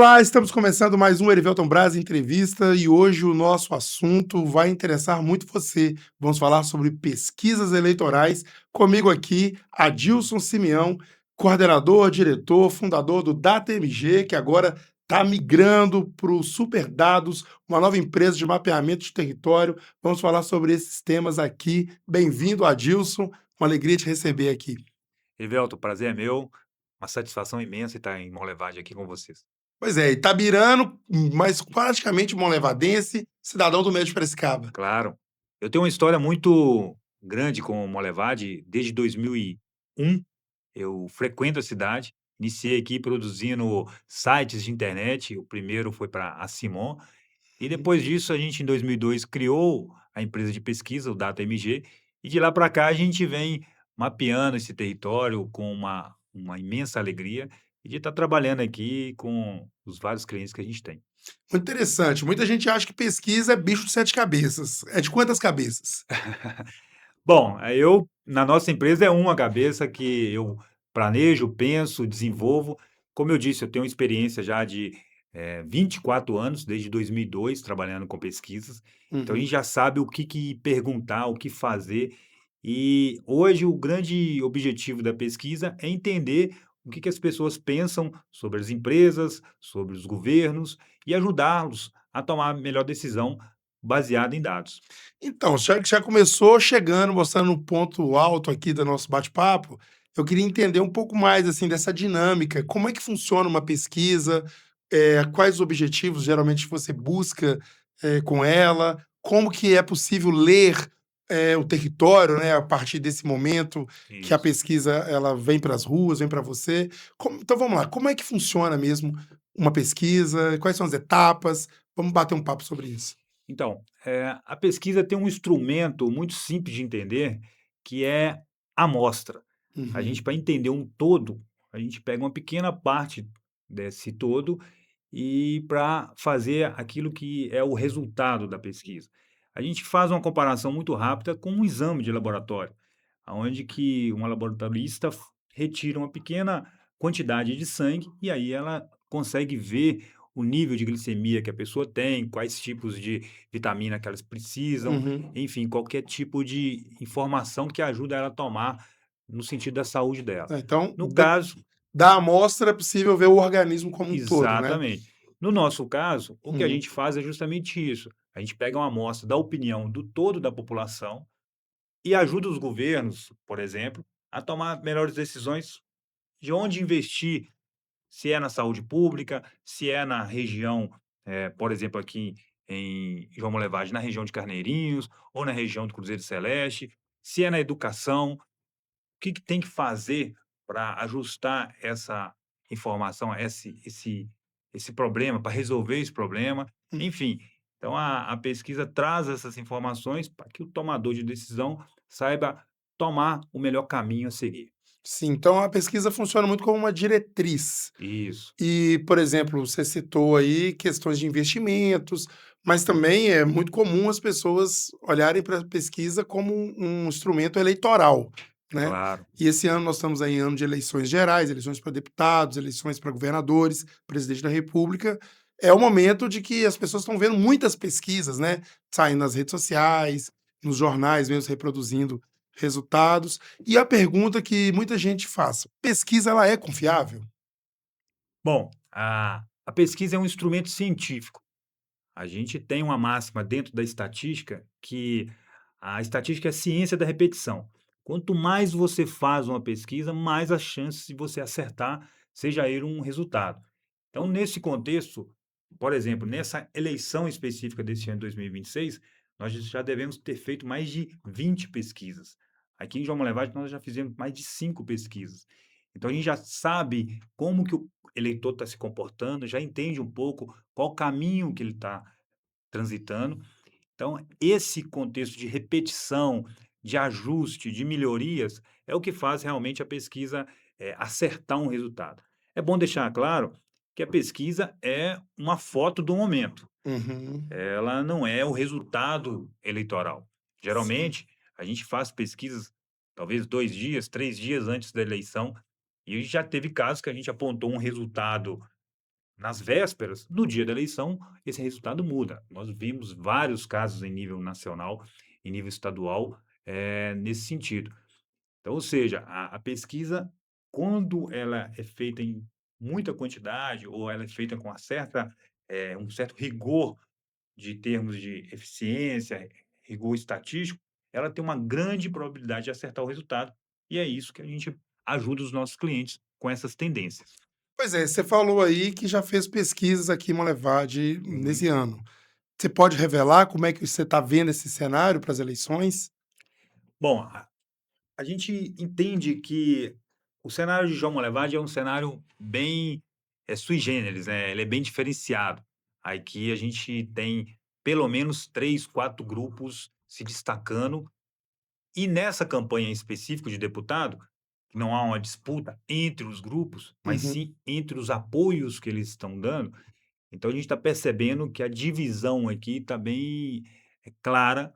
Olá, estamos começando mais um Erivelton Braz Entrevista e hoje o nosso assunto vai interessar muito você. Vamos falar sobre pesquisas eleitorais. Comigo aqui, Adilson Simeão, coordenador, diretor, fundador do DataMG, que agora está migrando para o Superdados, uma nova empresa de mapeamento de território. Vamos falar sobre esses temas aqui. Bem-vindo, Adilson. Uma alegria te receber aqui. Rivelto, o prazer é meu, uma satisfação imensa estar em Monlevade aqui com vocês. Pois é, Itabirano, mas praticamente monlevadense, cidadão do meio de Piracicaba. Claro, eu tenho uma história muito grande com Monlevade, desde 2001 eu frequento a cidade, iniciei aqui produzindo sites de internet, o primeiro foi para a Simon, e Uhum. depois disso a gente em 2002 criou a empresa de pesquisa, o DataMG, e de lá para cá a gente vem mapeando esse território com uma imensa alegria, e de estar trabalhando aqui com os vários clientes que a gente tem. Muito interessante. Muita gente acha que pesquisa é bicho de 7 cabeças. É de quantas cabeças? Bom, eu na nossa empresa é uma cabeça que eu planejo, penso, desenvolvo. Como eu disse, eu tenho experiência já de 24 anos, desde 2002, trabalhando com pesquisas. Então a gente Uhum. já sabe o que perguntar, o que fazer. E hoje o grande objetivo da pesquisa é entender o que as pessoas pensam sobre as empresas, sobre os governos e ajudá-los a tomar a melhor decisão baseada em dados. Então, já começou chegando, mostrando um ponto alto aqui do nosso bate-papo. Eu queria entender um pouco mais, assim, dessa dinâmica. Como é que funciona uma pesquisa? Quais os objetivos geralmente você busca, com ela? Como que é possível ler, o território, né, a partir desse momento que a Isso. pesquisa ela vem para as ruas, vem para você? Então vamos lá, como é que funciona mesmo uma pesquisa? Quais são as etapas? Vamos bater um papo sobre isso. Então, a pesquisa tem um instrumento muito simples de entender, que é a amostra. A gente, Uhum. para entender um todo, a gente pega uma pequena parte desse todo e para fazer aquilo que é o resultado da pesquisa. A gente faz uma comparação muito rápida com um exame de laboratório, aonde que uma laboratorista retira uma pequena quantidade de sangue e aí ela consegue ver o nível de glicemia que a pessoa tem, quais tipos de vitamina que elas precisam, Uhum. enfim, qualquer tipo de informação que ajuda ela a tomar no sentido da saúde dela. Então, No caso, da amostra é possível ver o organismo como um todo, né? exatamente. No nosso caso, o que a Uhum. gente faz é justamente isso. A gente pega uma amostra da opinião do todo da população e ajuda os governos, por exemplo, a tomar melhores decisões de onde investir, se é na saúde pública, se é na região, por exemplo, aqui em João Molevade, na região de Carneirinhos, ou na região do Cruzeiro Celeste, se é na educação, o que tem que fazer para ajustar essa informação, esse problema, para resolver esse problema, Hum. enfim. Então a pesquisa traz essas informações para que o tomador de decisão saiba tomar o melhor caminho a seguir. Sim, então a pesquisa funciona muito como uma diretriz. Isso, E, por exemplo, você citou aí questões de investimentos, mas também é muito comum as pessoas olharem para a pesquisa como um instrumento eleitoral, né? claro. E esse ano nós estamos aí em ano de eleições gerais, eleições para deputados, eleições para governadores, presidente da República. É o momento de que as pessoas estão vendo muitas pesquisas, né? Saindo nas redes sociais, nos jornais mesmo reproduzindo resultados. E a pergunta que muita gente faz: pesquisa ela é confiável? Bom, a pesquisa é um instrumento científico. A gente tem uma máxima dentro da estatística que a estatística é a ciência da repetição. Quanto mais você faz uma pesquisa, mais as chances de você acertar, seja ele um resultado. Então, nesse contexto, por exemplo, nessa eleição específica desse ano de 2026, nós já devemos ter feito mais de 20 pesquisas. Aqui em João Molevade, nós já fizemos mais de 5 pesquisas. Então, a gente já sabe como que o eleitor está se comportando, já entende um pouco qual caminho que ele está transitando. Então, esse contexto de repetição, de ajuste, de melhorias, é o que faz realmente a pesquisa, acertar um resultado. É bom deixar claro que a pesquisa é uma foto do momento, Uhum. ela não é o resultado eleitoral. Sim. Geralmente, a gente faz pesquisas talvez 2 dias, 3 dias antes da eleição, e já teve casos que a gente apontou um resultado nas vésperas, no dia da eleição, esse resultado muda. Nós vimos vários casos em nível nacional, em nível estadual, nesse sentido. Então, ou seja, a pesquisa, quando ela é feita em muita quantidade ou ela é feita com uma certa, um certo rigor de termos de eficiência, rigor estatístico, ela tem uma grande probabilidade de acertar o resultado, e é isso que a gente ajuda os nossos clientes com essas tendências. Pois é, você falou aí que já fez pesquisas aqui em Monlevade nesse Uhum. ano. Você pode revelar como é que você está vendo esse cenário para as eleições? Bom, a gente entende que o cenário de João Monlevade é um cenário bem, sui generis, né, ele é bem diferenciado. Aqui a gente tem pelo menos 3, 4 grupos se destacando, e nessa campanha em específico de deputado, não há uma disputa entre os grupos, mas Uhum, sim entre os apoios que eles estão dando. Então a gente está percebendo que a divisão aqui está bem, clara,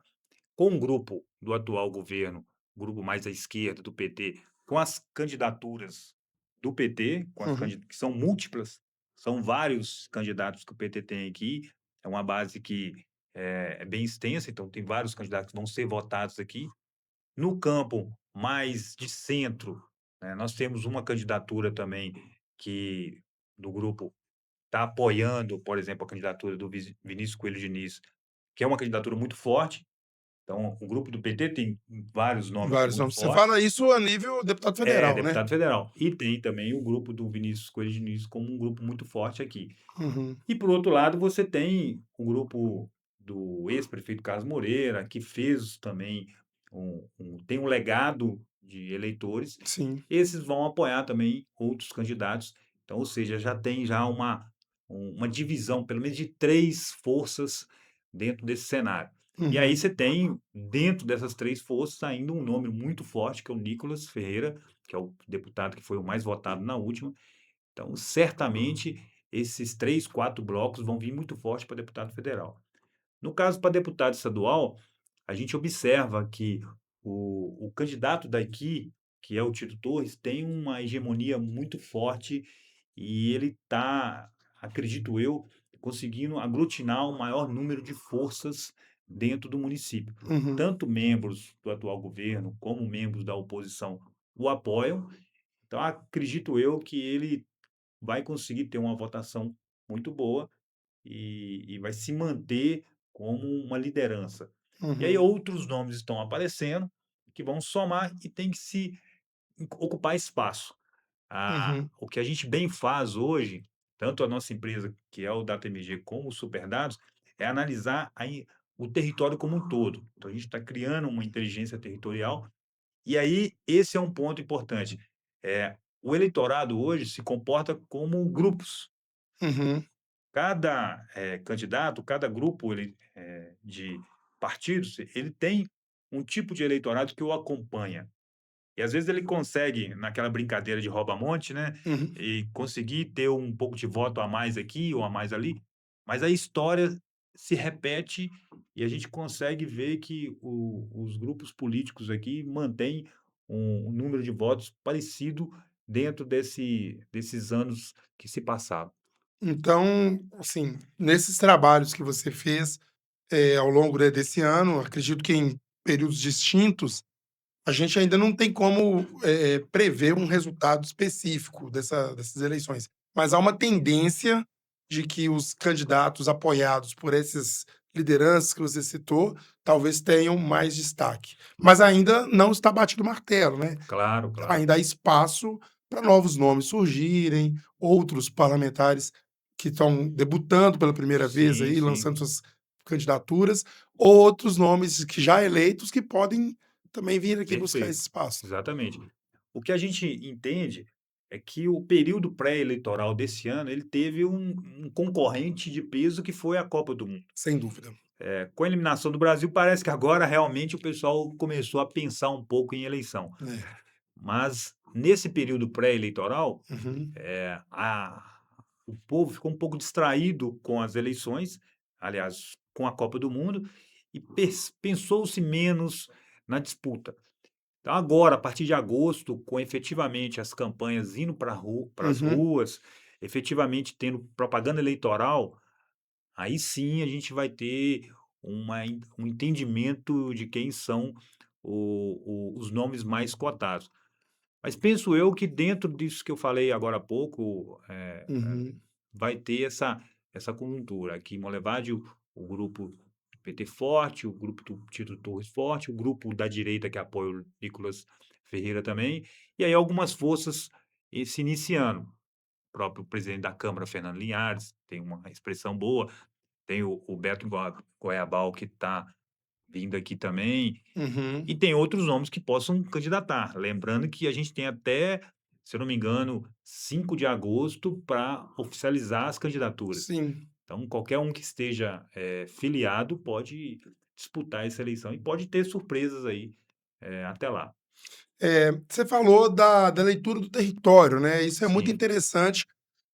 com o grupo do atual governo, grupo mais à esquerda do PT, com as candidaturas do PT, com as uhum, que são múltiplas, são vários candidatos que o PT tem aqui, é uma base que é bem extensa, então tem vários candidatos que vão ser votados aqui. No campo mais de centro, nós temos uma candidatura também que do grupo está apoiando, por exemplo, a candidatura do Vinícius Coelho Diniz, que é uma candidatura muito forte. Então, o grupo do PT tem vários nomes vários muito nomes. Você fortes. fala isso a nível deputado É, federal, né? deputado federal. E tem também o grupo do Vinícius Coelho Diniz como um grupo muito forte aqui. Uhum, E por outro lado, você tem o grupo do ex-prefeito Carlos Moreira, que fez também tem um legado de eleitores. sim. Esses vão apoiar também outros candidatos. Então, ou seja, já tem já uma divisão, pelo menos de 3 forças dentro desse cenário. E aí Uhum, você tem, dentro dessas 3 forças, ainda um nome muito forte, que é o Nicolas Ferreira, que é o deputado que foi o mais votado na última. Então, certamente, esses 3, 4 blocos vão vir muito forte para deputado federal. No caso, para deputado estadual, a gente observa que o candidato daqui, que é o Tito Torres, tem uma hegemonia muito forte e ele está, acredito eu, conseguindo aglutinar o maior número de forças dentro do município. uhum, Tanto membros do atual governo como membros da oposição o apoiam. Então, acredito eu que ele vai conseguir ter uma votação muito boa e vai se manter como uma liderança. E aí uhum, outros nomes estão aparecendo que vão somar e tem que se ocupar espaço. uhum, O que a gente bem faz hoje, tanto a nossa empresa, que é o DataMG, como o Superdados, é analisar o território como um todo. Então a gente está criando uma inteligência territorial e aí esse é um ponto importante. O eleitorado hoje se comporta como grupos. uhum, Cada, candidato, cada grupo de partidos, ele tem um tipo de eleitorado que o acompanha. E às vezes ele consegue, naquela brincadeira de rouba-monte, né, uhum. e conseguir ter um pouco de voto a mais aqui ou a mais ali, mas a história se repete e a gente consegue ver que os grupos políticos aqui mantêm um número de votos parecido dentro desses anos que se passaram. Então, assim, nesses trabalhos que você fez, ao longo, né, desse ano, acredito que em períodos distintos, a gente ainda não tem como, prever um resultado específico dessas eleições, mas há uma tendência de que os candidatos apoiados por essas lideranças que você citou, talvez tenham mais destaque. Mas ainda não está batido o martelo, né? Claro, claro. Ainda há espaço para novos nomes surgirem, outros parlamentares que estão debutando pela primeira vez Sim, aí, sim. lançando suas candidaturas, outros nomes que já eleitos que podem também vir aqui buscar esse Perfeito. espaço. Exatamente. O que a gente entende é que o período pré-eleitoral desse ano, ele teve um concorrente de peso que foi a Copa do Mundo. Sem dúvida. Com a eliminação do Brasil, parece que agora realmente o pessoal começou a pensar um pouco em eleição. É. Mas nesse período pré-eleitoral, Uhum, o povo ficou um pouco distraído com as eleições, aliás, com a Copa do Mundo, e pensou-se menos na disputa. Então agora, a partir de agosto, com efetivamente as campanhas indo para as uhum, ruas, efetivamente tendo propaganda eleitoral, aí sim a gente vai ter um entendimento de quem são os nomes mais cotados. Mas penso eu que dentro disso que eu falei agora há pouco, Uhum, vai ter essa conjuntura. Aqui em Monlevade, o grupo PT forte, o grupo do Tito Torres forte, o grupo da direita que apoia o Nicolas Ferreira também, e aí algumas forças se iniciando. O próprio presidente da Câmara, Fernando Linhares, tem uma expressão boa, tem o Beto Goiabal que está vindo aqui também, uhum, e tem outros nomes que possam candidatar. Lembrando que a gente tem até, se eu não me engano, 5 de agosto para oficializar as candidaturas. sim. Então, qualquer um que esteja, filiado pode disputar essa eleição e pode ter surpresas aí, até lá. Você falou da leitura do território, né, isso é muito Sim, interessante,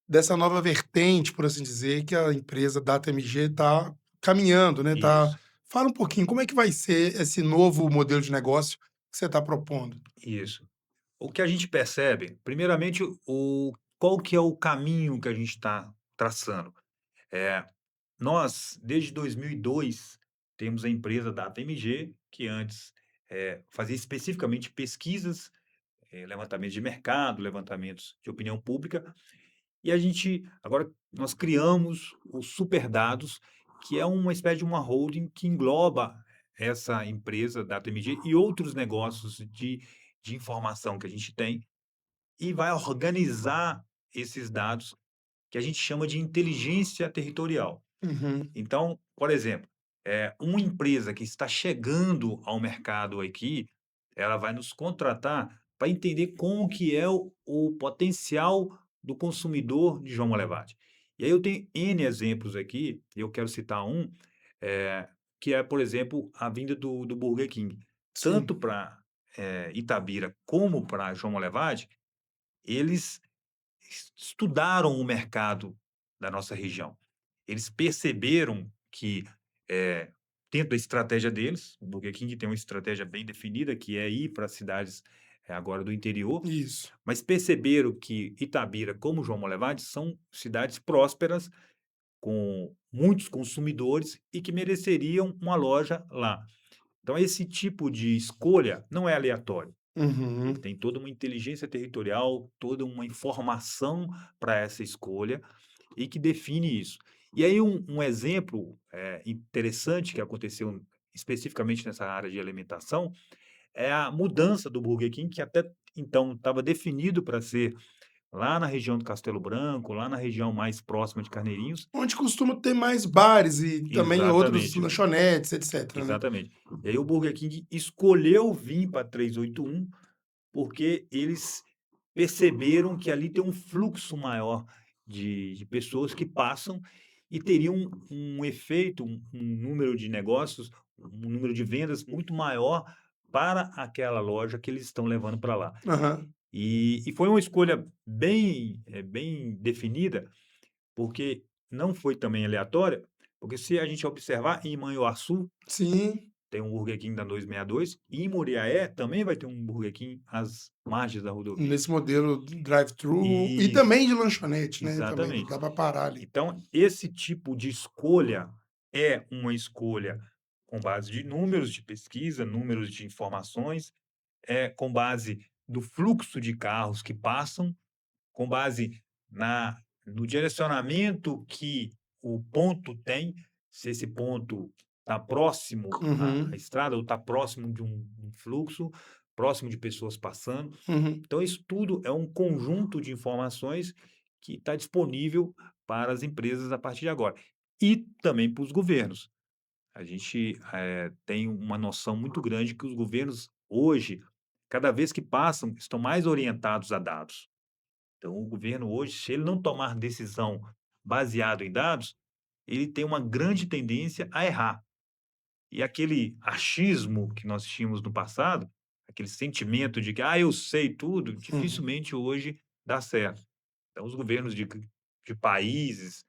dessa nova vertente, por assim dizer, que a empresa DataMG está caminhando, né, isso, fala um pouquinho, como é que vai ser esse novo modelo de negócio que você está propondo? isso. O que a gente percebe, primeiramente, qual que é o caminho que a gente está traçando? Eh, Nós, desde 2002, temos a empresa DataMG, que antes, fazia especificamente pesquisas, levantamentos de mercado, levantamentos de opinião pública, e a gente agora nós criamos os Superdados, que é uma espécie de uma holding que engloba essa empresa DataMG e outros negócios de informação que a gente tem, e vai organizar esses dados, que a gente chama de inteligência territorial. Uhum, Então, por exemplo, uma empresa que está chegando ao mercado aqui, ela vai nos contratar para entender como que é o potencial do consumidor de João Monlevade. E aí eu tenho N exemplos aqui, e eu quero citar um, que é, por exemplo, a vinda do Burger King. sim. Tanto para, Itabira como para João Monlevade, eles estudaram o mercado da nossa região. Eles perceberam que, eh, dentro da estratégia deles, o Burger King tem uma estratégia bem definida, que é ir para cidades, agora do interior, Isso. mas perceberam que Itabira, como João Monlevade, são cidades prósperas, com muitos consumidores e que mereceriam uma loja lá. Então esse tipo de escolha não é aleatório. Ele Uhum. tem toda uma inteligência territorial, toda uma informação para essa escolha e que define isso. E aí um exemplo, interessante que aconteceu especificamente nessa área de alimentação, é a mudança do Burger King, que até então estava definido para ser lá na região do Castelo Branco, lá na região mais próxima de Carneirinhos. Onde costuma ter mais bares e também outros Exatamente, lanchonetes, etcétera, né. exatamente. E aí o Burger King escolheu vir para 381 porque eles perceberam que ali tem um fluxo maior de pessoas que passam e teriam um efeito, um número de negócios, um número de vendas muito maior para aquela loja que eles estão levando para lá. Aham. E foi uma escolha bem definida, porque não foi também aleatória, porque se a gente observar em Manhuaçu, Sim, tem um Burger King da 262 e em Muriaé também vai ter um Burger King às margens da rodovia. nesse modelo drive-thru e Isso, também de lanchonete, né, também exatamente. dá para parar ali. Então, esse tipo de escolha é uma escolha com base de números de pesquisa, números de informações, com base do fluxo de carros que passam, com base na no direcionamento que o ponto tem, se esse ponto está próximo à Uhum, estrada ou está próximo de um fluxo, próximo de pessoas passando. uhum. Então isso tudo é um conjunto de informações que está disponível para as empresas a partir de agora. E também para os governos. A gente, tem uma noção muito grande que os governos hoje, cada vez que passam, estão mais orientados a dados. Então, o governo hoje, se ele não tomar decisão baseado em dados, ele tem uma grande tendência a errar. E aquele achismo que nós tínhamos no passado, aquele sentimento de que, eu sei tudo, Uhum. dificilmente hoje dá certo. Então, os governos de países,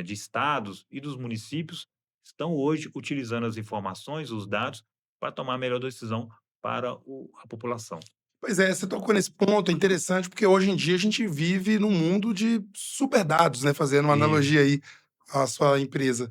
de estados e dos municípios estão hoje utilizando as informações, os dados, para tomar a melhor decisão para a população. Pois é, você tocou nesse ponto, é interessante, porque hoje em dia a gente vive num mundo de super dados, né, fazendo uma Isso, analogia aí à sua empresa.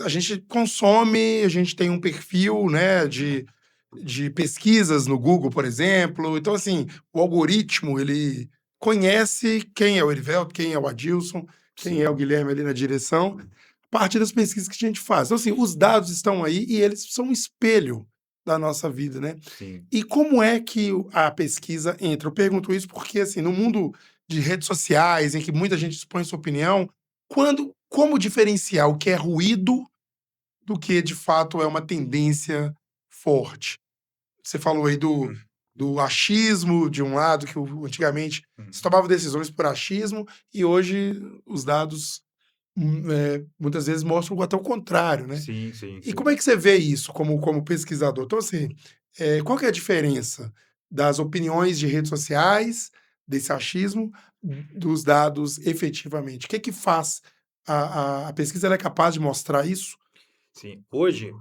A gente consome, a gente tem um perfil, né, de pesquisas no Google, por exemplo. Então, assim, o algoritmo, ele conhece quem é o Erivelto, quem é o Adilson, quem é o sim, Guilherme ali na direção, a partir das pesquisas que a gente faz. Então, assim, os dados estão aí e eles são um espelho da nossa vida, né? sim, E como é que a pesquisa entra? Eu pergunto isso porque, assim, no mundo de redes sociais, em que muita gente expõe sua opinião, como diferenciar o que é ruído do que de fato é uma tendência forte? Você falou aí do, hum, do achismo, de um lado, que antigamente se hum, tomava decisões por achismo, e hoje os dados muitas vezes mostram até o contrário, né? sim, sim, E como sim. é que você vê isso como pesquisador? Então, assim, qual que é a diferença das opiniões de redes sociais, desse achismo, dos dados efetivamente? O que é que faz a pesquisa ela é capaz de mostrar isso? Sim. Hoje,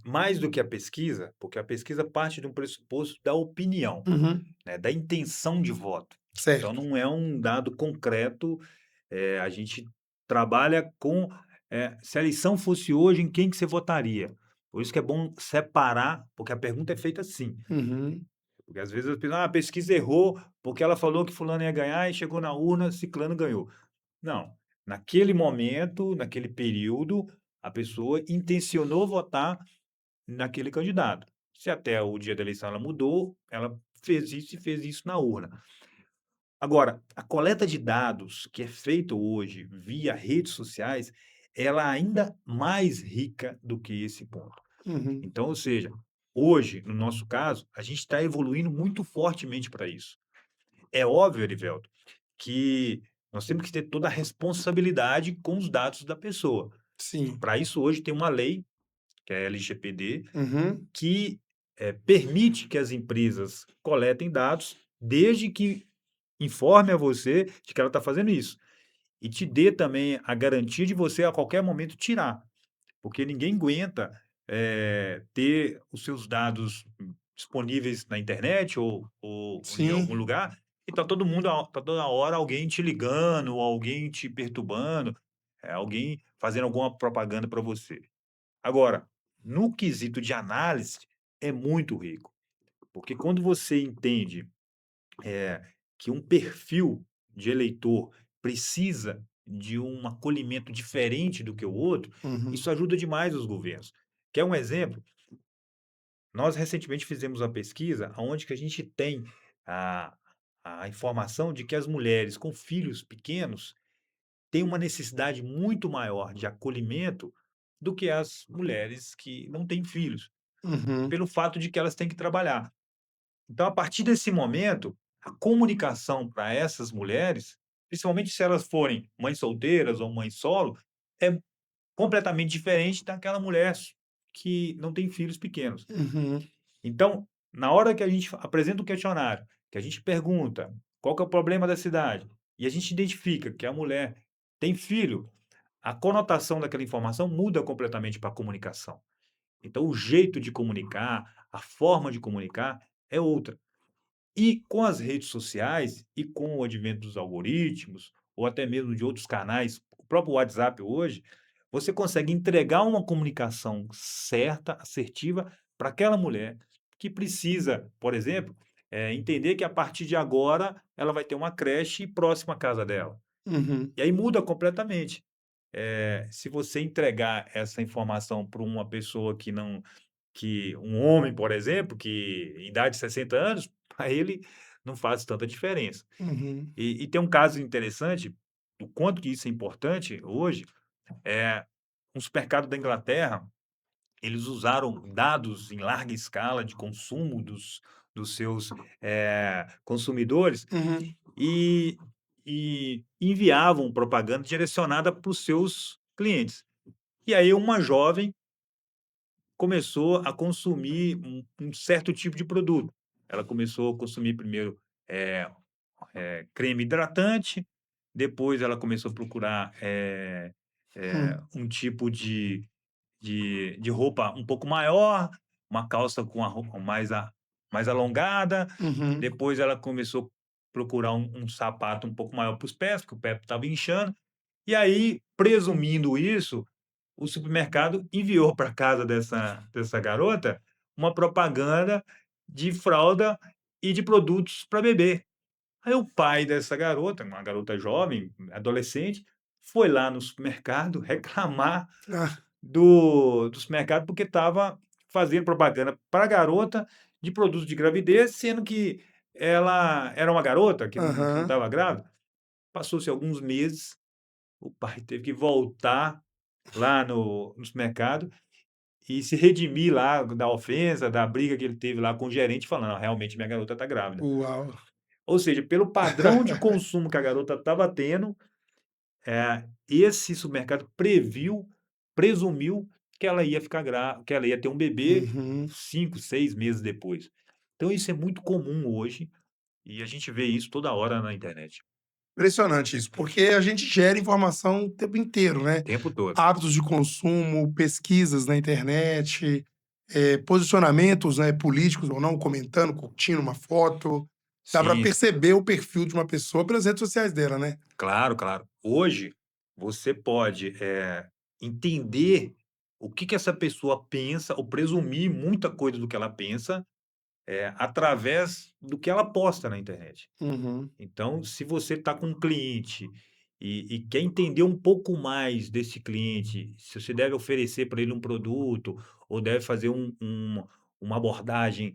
mais do que a pesquisa, porque a pesquisa parte de um pressuposto da opinião, Uhum, né, da intenção de voto. Então certo. não é um dado concreto, a gente trabalha com, se a eleição fosse hoje, em quem que você votaria? Por isso que é bom separar, porque a pergunta é feita assim, Uhum, porque às vezes as pessoas: "Ah, a pesquisa errou, porque ela falou que fulano ia ganhar e chegou na urna, ciclano ganhou". Não, naquele momento, naquele período, a pessoa intencionou votar naquele candidato. Se até o dia da eleição ela mudou, ela fez isso e fez isso na urna. Agora, a coleta de dados que é feita hoje via redes sociais, ela é ainda mais rica do que esse ponto. uhum, Então, ou seja, hoje, no nosso caso, a gente está evoluindo muito fortemente para isso. É óbvio, Erivelto, que nós temos que ter toda a responsabilidade com os dados da pessoa. sim. Para isso, hoje tem uma lei, que é a LGPD, Uhum, que permite que as empresas coletem dados, desde que informe a você de que ela está fazendo isso. E te dê também a garantia de você, a qualquer momento, tirar. Porque ninguém aguenta ter os seus dados disponíveis na internet ou em algum sim. lugar e tá todo mundo, tá toda hora alguém te ligando, ou alguém te perturbando, alguém fazendo alguma propaganda para você. Agora, no quesito de análise, é muito rico, porque quando você entende, que um perfil de eleitor precisa de um acolhimento diferente do que o outro, Uhum, isso ajuda demais os governos. Quer um exemplo? Nós recentemente fizemos uma pesquisa onde que a gente tem a a informação de que as mulheres com filhos pequenos têm uma necessidade muito maior de acolhimento do que as mulheres que não têm filhos, uhum, pelo fato de que elas têm que trabalhar. Então, a partir desse momento, a comunicação para essas mulheres, principalmente se elas forem mães solteiras ou mães solo, é completamente diferente daquela mulher que não tem filhos pequenos. uhum, Então, na hora que a gente apresenta o questionário, que a gente pergunta qual que é o problema da cidade, e a gente identifica que a mulher tem filho, a conotação daquela informação muda completamente para a comunicação. Então, o jeito de comunicar, a forma de comunicar é outra. E com as redes sociais e com o advento dos algoritmos, ou até mesmo de outros canais, o próprio WhatsApp hoje, você consegue entregar uma comunicação certa, assertiva, para aquela mulher que precisa, por exemplo, entender que a partir de agora ela vai ter uma creche próxima à casa dela. uhum, E aí muda completamente. Se você entregar essa informação para uma pessoa que não que um homem, por exemplo, que idade de 60 anos, para ele não faz tanta diferença. uhum, E tem um caso interessante, do quanto que isso é importante hoje, é um supermercado da Inglaterra, eles usaram dados em larga escala de consumo dos seus, consumidores uhum, e enviavam propaganda direcionada para os seus clientes. E aí uma jovem começou a consumir um certo tipo de produto. Ela começou a consumir primeiro, eh creme hidratante, depois ela começou a procurar, hum, um tipo de roupa um pouco maior, uma calça com a roupa mais mais alongada, Uhum. depois ela começou a procurar um sapato um pouco maior para os pés, porque o pé estava inchando, e aí, presumindo isso, o supermercado enviou para casa dessa garota uma propaganda de fralda e de produtos para bebê. Aí o pai dessa garota, uma garota jovem, adolescente, foi lá no supermercado reclamar Ah, do supermercado, porque estava fazendo propaganda para a garota de produtos de gravidez, sendo que ela era uma garota que não aham. estava grávida. Passou-se alguns meses, o pai teve que voltar lá no supermercado e se redimir lá da ofensa, da briga que ele teve lá com o gerente, falando: "Não, realmente minha garota está grávida". Uau. Ou seja, pelo padrão de consumo que a garota estava tendo, esse supermercado presumiu que ela ia ficar grávida, que ela ia ter um bebê Uhum. 5, 6 meses depois. Então isso é muito comum hoje, e a gente vê isso toda hora na internet, Impressionante isso, porque a gente gera informação o tempo inteiro, o né? tempo todo. Hábitos de consumo, pesquisas na internet, posicionamentos, né, políticos ou não, comentando, curtindo uma foto. Dá para Sim, perceber o perfil de uma pessoa pelas redes sociais dela, né? claro, claro. Hoje, você pode, entender o que que essa pessoa pensa, ou presumir muita coisa do que ela pensa, através do que ela posta na internet. Uhum, Então, se você está com um cliente e quer entender um pouco mais desse cliente, se você deve oferecer para ele um produto ou deve fazer uma abordagem,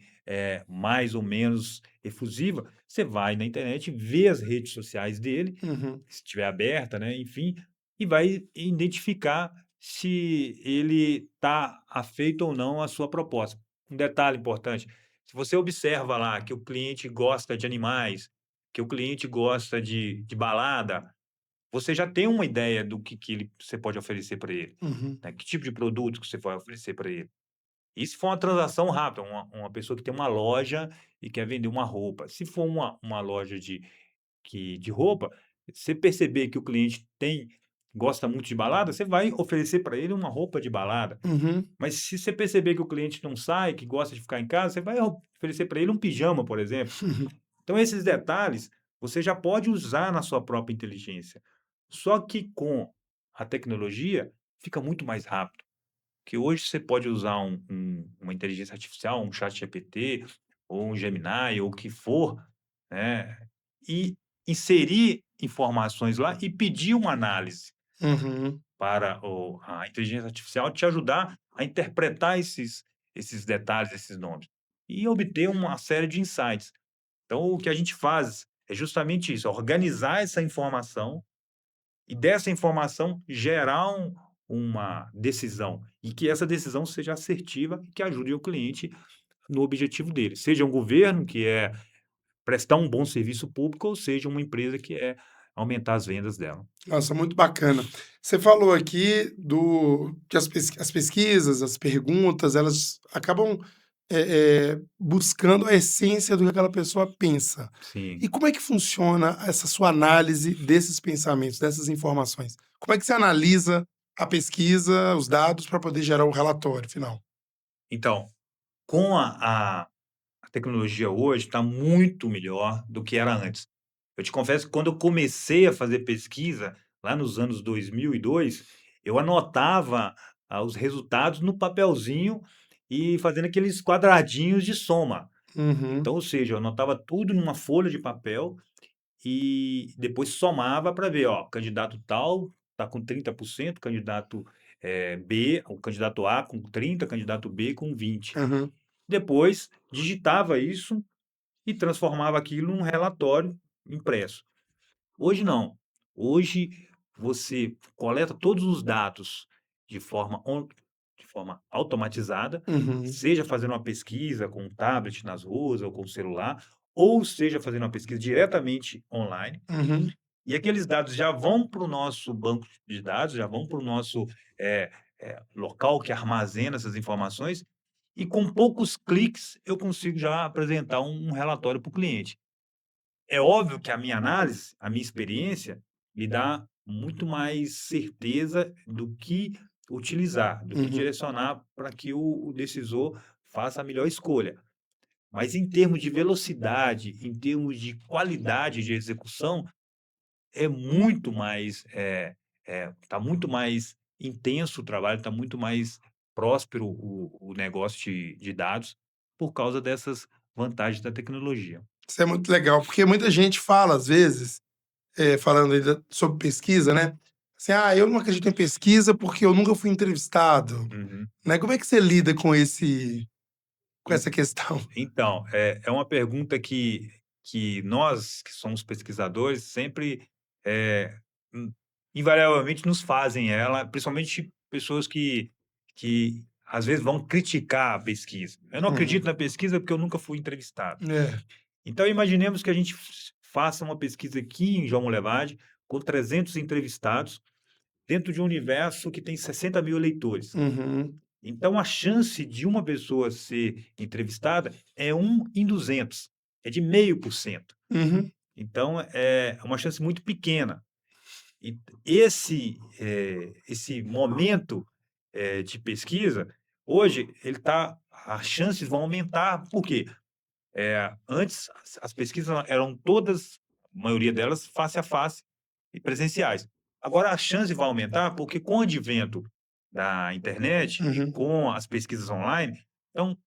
mais ou menos efusiva, você vai na internet, vê as redes sociais dele, uhum, se estiver aberta, né, enfim, e vai identificar se ele está afeito ou não à sua proposta. Um detalhe importante, se você observa lá que o cliente gosta de animais, que o cliente gosta de balada, você já tem uma ideia do que você pode oferecer para ele, uhum, né, que tipo de produto que você vai oferecer para ele. E se for uma transação rápida, uma pessoa que tem uma loja e quer vender uma roupa. Se for uma loja de roupa, você perceber que o cliente gosta muito de balada, você vai oferecer para ele uma roupa de balada. uhum. Mas se você perceber que o cliente não sai, que gosta de ficar em casa, você vai oferecer para ele um pijama, por exemplo. Então esses detalhes, você já pode usar na sua própria inteligência. Só que com a tecnologia, fica muito mais rápido. Que hoje você pode usar uma inteligência artificial, um chat ChatGPT, ou um Gemini, ou o que for, né, e inserir informações lá e pedir uma análise Uhum. para a inteligência artificial te ajudar a interpretar esses detalhes, esses nomes, e obter uma série de insights. Então o que a gente faz é justamente isso, organizar essa informação e dessa informação gerar uma decisão, e que essa decisão seja assertiva e que ajude o cliente no objetivo dele, seja um governo que é prestar um bom serviço público ou seja uma empresa que é aumentar as vendas dela. Nossa, muito bacana. Você falou aqui do que as pesquisas, as perguntas, elas acabam, buscando a essência do que aquela pessoa pensa. E Sim. como é que funciona essa sua análise desses pensamentos, dessas informações? Como é que você analisa a pesquisa, os dados, para poder gerar o relatório final? Então, com a tecnologia hoje está muito melhor do que era antes. Eu te confesso que quando eu comecei a fazer pesquisa, lá nos anos 2002, eu anotava, os resultados no papelzinho e fazendo aqueles quadradinhos de soma. Uhum, Então, ou seja, eu anotava tudo numa folha de papel e depois somava para ver, ó, candidato tal está com 30%, candidato, B, o candidato A com 30, candidato B com 20. aham, Depois digitava isso e transformava aquilo num relatório impresso. Hoje não. Hoje você coleta todos os dados de forma automatizada, uhum, seja fazendo uma pesquisa com um tablet nas ruas ou com o celular, ou seja fazendo uma pesquisa diretamente online, uhum, e aqueles dados já vão para o nosso banco de dados, já vão para o nosso, local que armazena essas informações, e com poucos cliques eu consigo já apresentar um relatório para o cliente. É óbvio que a minha análise, a minha experiência, me dá muito mais certeza do que utilizar, do que uhum, direcionar para que o decisor faça a melhor escolha. mas em termos de velocidade, em termos de qualidade de execução, é muito mais, tá muito mais intenso o trabalho, está muito mais próspero o negócio de dados, por causa dessas vantagens da tecnologia. Isso é muito legal, porque muita gente fala, às vezes, falando ainda sobre pesquisa, né? Assim, ah, eu não acredito em pesquisa porque eu nunca fui entrevistado, Uhum. né? Como é que você lida com com En essa questão? então, é uma pergunta que nós, que somos pesquisadores, sempre, eh, hum, invariavelmente nos fazem ela, principalmente pessoas que às vezes vão criticar a pesquisa. "Eu não acredito Uhum. na pesquisa porque eu nunca fui entrevistado". É. Então imaginemos que a gente faça uma pesquisa aqui em João Monlevade, com 300 entrevistados, dentro de um universo que tem 60.000 eleitores. Uhum. Então a chance de uma pessoa ser entrevistada é 1 em 200, é de 0,5%. Uhum. Então é uma chance muito pequena. E esse momento, de pesquisa, hoje ele tá as chances vão aumentar, por quê? Antes as pesquisas eram todas, a maioria delas, face a face e presenciais. Agora a chance vai aumentar, porque com o advento da internet e Uhum. com as pesquisas online, então,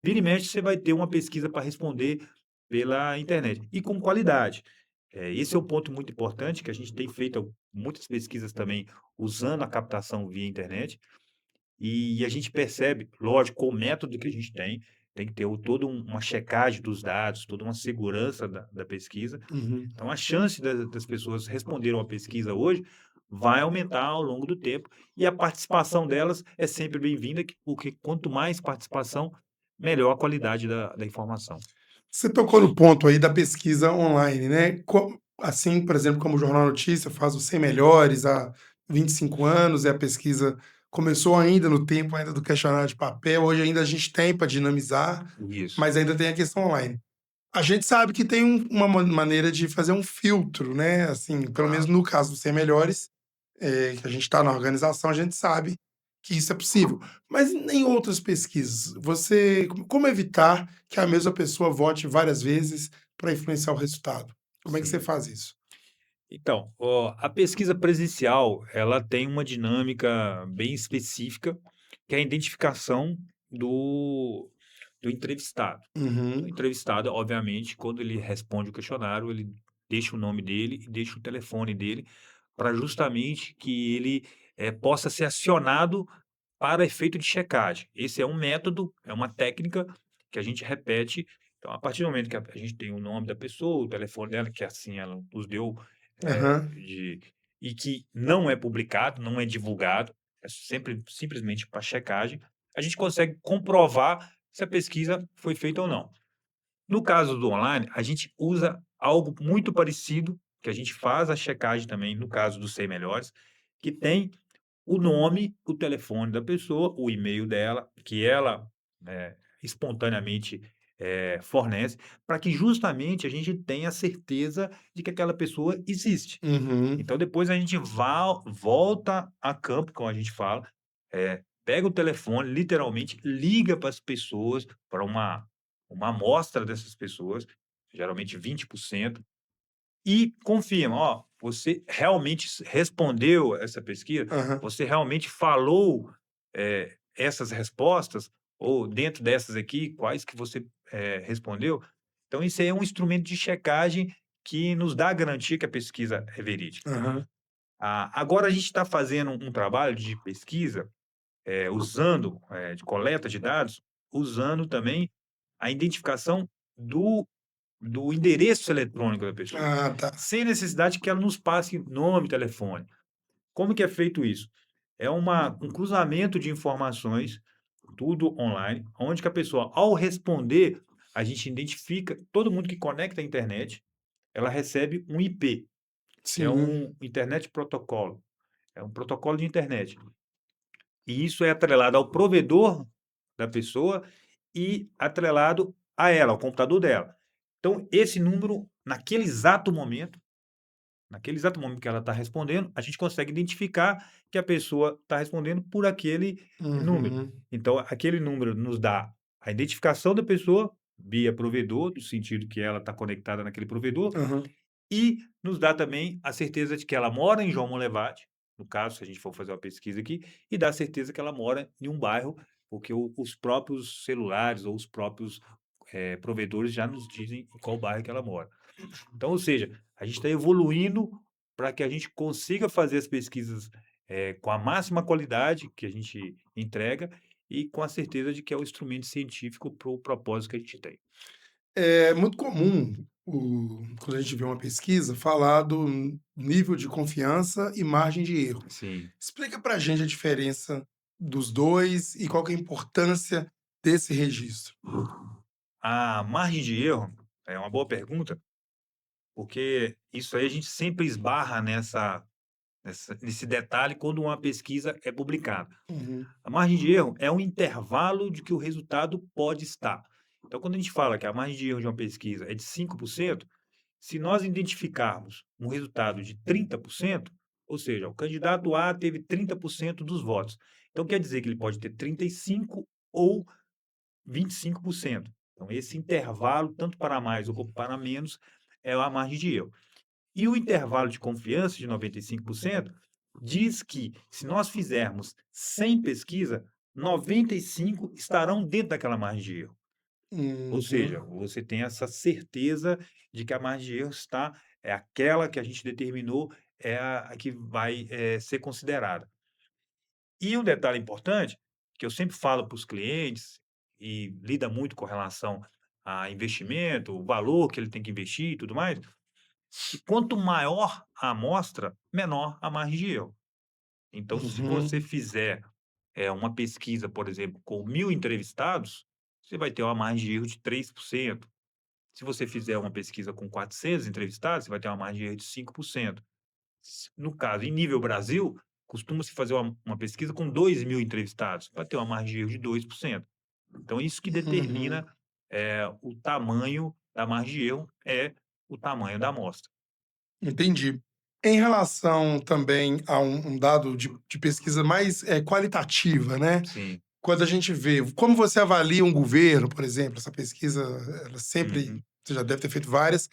vira e mexe você vai ter uma pesquisa para responder pela internet e com qualidade. Esse é o ponto muito importante, que a gente tem feito muitas pesquisas também usando a captação via internet, e a gente percebe, lógico, com o método que a gente tem que ter toda uma checagem dos dados, toda uma segurança da pesquisa. Uhum. Então, a chance das pessoas responderem uma pesquisa hoje vai aumentar ao longo do tempo, e a participação delas é sempre bem-vinda, porque quanto mais participação, melhor a qualidade da informação. Você tocou no ponto aí da pesquisa online, né? Assim, por exemplo, como o Jornal Notícia faz os 100 melhores há 25 anos, e a pesquisa começou ainda no tempo ainda do questionário de papel, hoje ainda a gente tem para dinamizar, Isso. mas ainda tem a questão online. A gente sabe que tem uma maneira de fazer um filtro, né? Assim, pelo menos Claro. no caso dos 100 melhores, que a gente está na organização, a gente sabe que isso é possível. Mas em outras pesquisas, você como evitar que a mesma pessoa vote várias vezes para influenciar o resultado? Como é que você Sim. faz isso? Então, a pesquisa presencial, ela tem uma dinâmica bem específica, que é a identificação do do entrevistado. O Uhum, entrevistado, obviamente, quando ele responde o questionário, ele deixa o nome dele e deixa o telefone dele, para justamente que ele, possa ser acionado para efeito de checagem. Esse é um método, é uma técnica que a gente repete. Então, a partir do momento que a gente tem o nome da pessoa, o telefone dela, que assim ela nos deu, aham, de e que não é publicado, não é divulgado, é sempre simplesmente para checagem, a gente consegue comprovar se a pesquisa foi feita ou não. No caso do online, a gente usa algo muito parecido, que a gente faz a checagem também, no caso dos 100 melhores, que tem o nome, o telefone da pessoa, o e-mail dela, que ela, espontaneamente, fornece, para que justamente a gente tenha certeza de que aquela pessoa existe. uhum, Então depois a gente volta a campo, como a gente fala, pega o telefone, literalmente liga para as pessoas, para uma amostra dessas pessoas, geralmente 20%, e confirma: "Ó, você realmente respondeu essa pesquisa? aham, Você realmente falou, essas respostas? Ou dentro dessas aqui, quais que você, respondeu?". Então isso aí é um instrumento de checagem que nos dá a garantia que a pesquisa é verídica. aham, Agora a gente está fazendo um trabalho de pesquisa, usando, de coleta de dados, usando também a identificação do do endereço eletrônico da pessoa, ah, tá. sem necessidade que ela nos passe nome e telefone. Como que é feito isso? É um cruzamento de informações, tudo online, onde que a pessoa, ao responder, a gente identifica todo mundo que conecta à internet, ela recebe um IP, que é Sim, um Internet Protocolo, é um protocolo de internet. E isso é atrelado ao provedor da pessoa e atrelado a ela, ao computador dela. Então, esse número, naquele exato momento que ela está respondendo, a gente consegue identificar que a pessoa está respondendo por aquele número. uhum, Então, aquele número nos dá a identificação da pessoa, via provedor, no sentido que ela está conectada naquele provedor, Aham. e nos dá também a certeza de que ela mora em João Monlevade, no caso, se a gente for fazer uma pesquisa aqui, e dá a certeza que ela mora em um bairro, porque os próprios celulares ou os próprios provedores já nos dizem em qual bairro que ela mora. Então, ou seja, a gente está evoluindo para que a gente consiga fazer as pesquisas com a máxima qualidade que a gente entrega e com a certeza de que é o instrumento científico para o propósito que a gente tem. É muito comum, quando a gente vê uma pesquisa, falar do nível de confiança e margem de erro. Sim. Explica para a gente a diferença dos dois e qual que é a importância desse registro. A margem de erro é uma boa pergunta, porque isso aí a gente sempre esbarra nesse detalhe quando uma pesquisa é publicada. Uhum, A margem de erro é um intervalo de que o resultado pode estar. Então, quando a gente fala que a margem de erro de uma pesquisa é de 5%, se nós identificarmos um resultado de 30%, ou seja, o candidato A teve 30% dos votos. Então, quer dizer que ele pode ter 35% ou 25%. Então, esse intervalo, tanto para mais ou para menos, é a margem de erro. E o intervalo de confiança de 95% diz que, se nós fizermos 100 pesquisas, 95 estarão dentro daquela margem de erro. Ou seja, uhum, você tem essa certeza de que a margem de erro é aquela que a gente determinou, é a que vai ser considerada. E um detalhe importante, que eu sempre falo para os clientes, e lida muito com relação a investimento, o valor que ele tem que investir e tudo mais, que quanto maior a amostra, menor a margem de erro. Então, se você uhum, fizer uma pesquisa, por exemplo, com 1.000 entrevistados, você vai ter uma margem de erro de 3%. Se você fizer uma pesquisa com 400 entrevistados, você vai ter uma margem de erro de 5%. No caso, em nível Brasil, costuma-se fazer uma pesquisa com 2.000 entrevistados, para ter uma margem de erro de 2%. Então, isso que determina uhum. o tamanho da margem de erro, é o tamanho da amostra. Entendi. Em relação também a um dado de pesquisa mais, qualitativa, né, Sim. quando a gente vê como você avalia um governo, por exemplo, essa pesquisa, ela sempre Uhum. você já deve ter feito várias,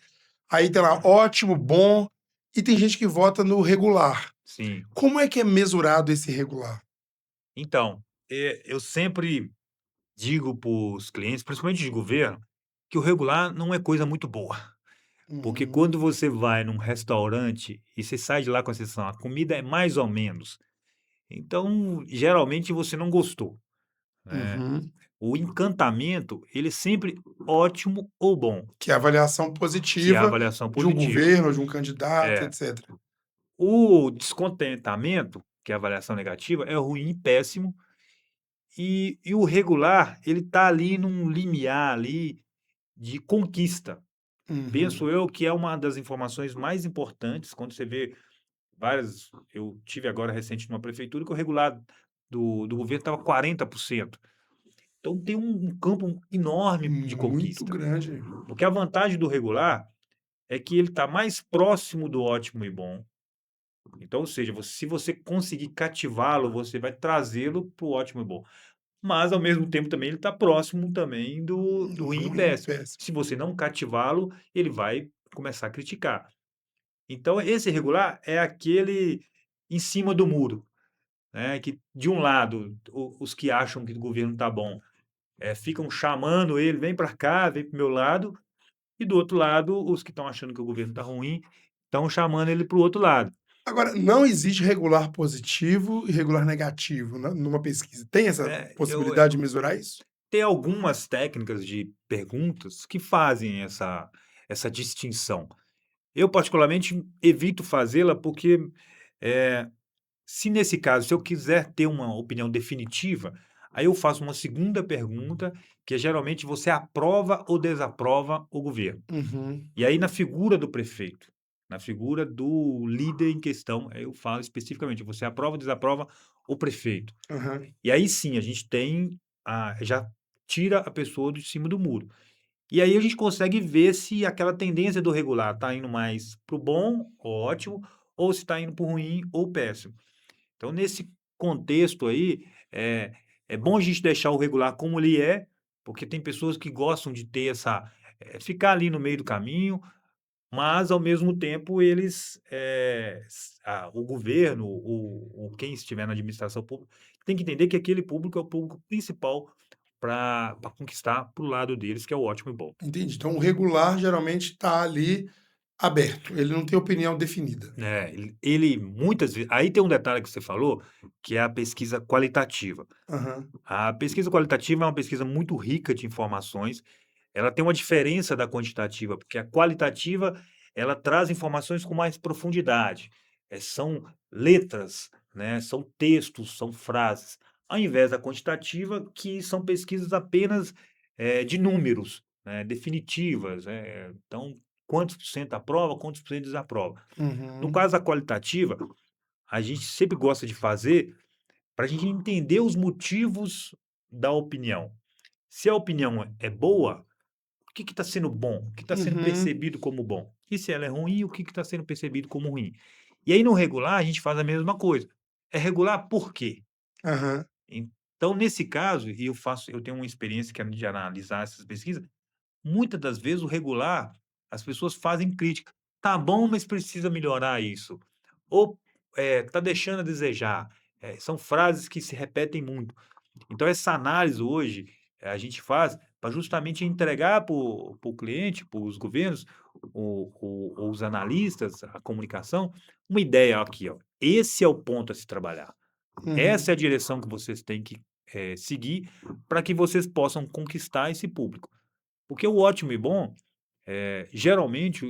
aí tem lá ótimo, bom, e tem gente que vota no regular. Sim. Como é que é mesurado esse regular? Então, eu sempre digo para os clientes, principalmente de governo, que o regular não é coisa muito boa. Porque Uhum, quando você vai num restaurante e você sai de lá com a sensação, a comida é mais ou menos, então geralmente você não gostou, né. uhum. O encantamento, ele é sempre ótimo ou bom, Que é a avaliação que é a positiva avaliação de um positiva. governo, de um candidato, É. etcétera. O descontentamento, que é a avaliação negativa, é ruim e péssimo, e o regular, ele tá ali num limiar ali de conquista. Uhum, Penso eu que é uma das informações mais importantes quando você vê várias. Eu tive agora recente numa prefeitura que o regular do governo estava 40%. Então tem um campo enorme de muito conquista. grande. Porque a vantagem do regular é que ele está mais próximo do ótimo e bom. Então, ou seja, se você conseguir cativá-lo, você vai trazê-lo para o ótimo e bom. Mas, ao mesmo tempo, também ele está próximo também do ruim e Ruim, péssimo. péssimo. Se você não cativá-lo, ele vai começar a criticar. Então, esse regular é aquele em cima do muro, né? Que, de um lado, os que acham que o governo está bom ficam chamando ele, vem para cá, vem para o meu lado, e do outro lado, os que estão achando que o governo está ruim, estão chamando ele para o outro lado. Agora, não existe regular positivo e regular negativo, numa pesquisa. Tem essa Eu possibilidade de mesurar isso? tem algumas técnicas de perguntas que fazem essa distinção. Eu, particularmente, evito fazê-la porque, eh, se nesse caso, se eu quiser ter uma opinião definitiva, aí eu faço uma segunda pergunta, que é geralmente você aprova ou desaprova o governo. Uhum, E aí na figura do prefeito, na figura do líder em questão, aí eu falo especificamente, você aprova ou desaprova o prefeito. aham. E aí sim, a gente tem já tira a pessoa de cima do muro. E aí a gente consegue ver se aquela tendência do regular está indo mais para o bom, ótimo, ou se está indo para o ruim ou péssimo. Então, nesse contexto aí, é bom a gente deixar o regular como ele é, porque tem pessoas que gostam de ter ficar ali no meio do caminho, mas ao mesmo tempo eles, o governo, quem estiver na administração pública, tem que entender que aquele público é o público principal para conquistar para o lado deles, que é o ótimo e bom. Entendi. Então o regular geralmente está ali aberto, ele não tem opinião definida. É, ele muitas vezes aí tem um detalhe que você falou, que é a pesquisa qualitativa. Aham. A pesquisa qualitativa é uma pesquisa muito rica de informações, ela tem uma diferença da quantitativa, porque a qualitativa, ela traz informações com mais profundidade, são letras, né, são textos, são frases, ao invés da quantitativa, que são pesquisas apenas, de números, né, definitivas, então, quantos por cento aprova, quantos por cento desaprova. No Uhum. caso da qualitativa, a gente sempre gosta de fazer para a gente entender os motivos da opinião. Se a opinião é boa, o que está sendo bom? O que está sendo Uhum. percebido como bom? E se ela é ruim, o que está sendo percebido como ruim? E aí no regular a gente faz a mesma coisa. É regular por quê? Aham. Então, nesse caso, eu tenho uma experiência que é de analisar essas pesquisas, muitas das vezes o regular, as pessoas fazem crítica. Tá bom, mas precisa melhorar isso. Ou tá deixando a desejar. São frases que se repetem muito. Então essa análise hoje, a gente faz para justamente entregar para o cliente, para os governos, os analistas, a comunicação, uma ideia aqui, ó, esse é o ponto a se trabalhar. Essa é a Uhum. direção que vocês têm que, seguir para que vocês possam conquistar esse público. Porque o ótimo e bom, geralmente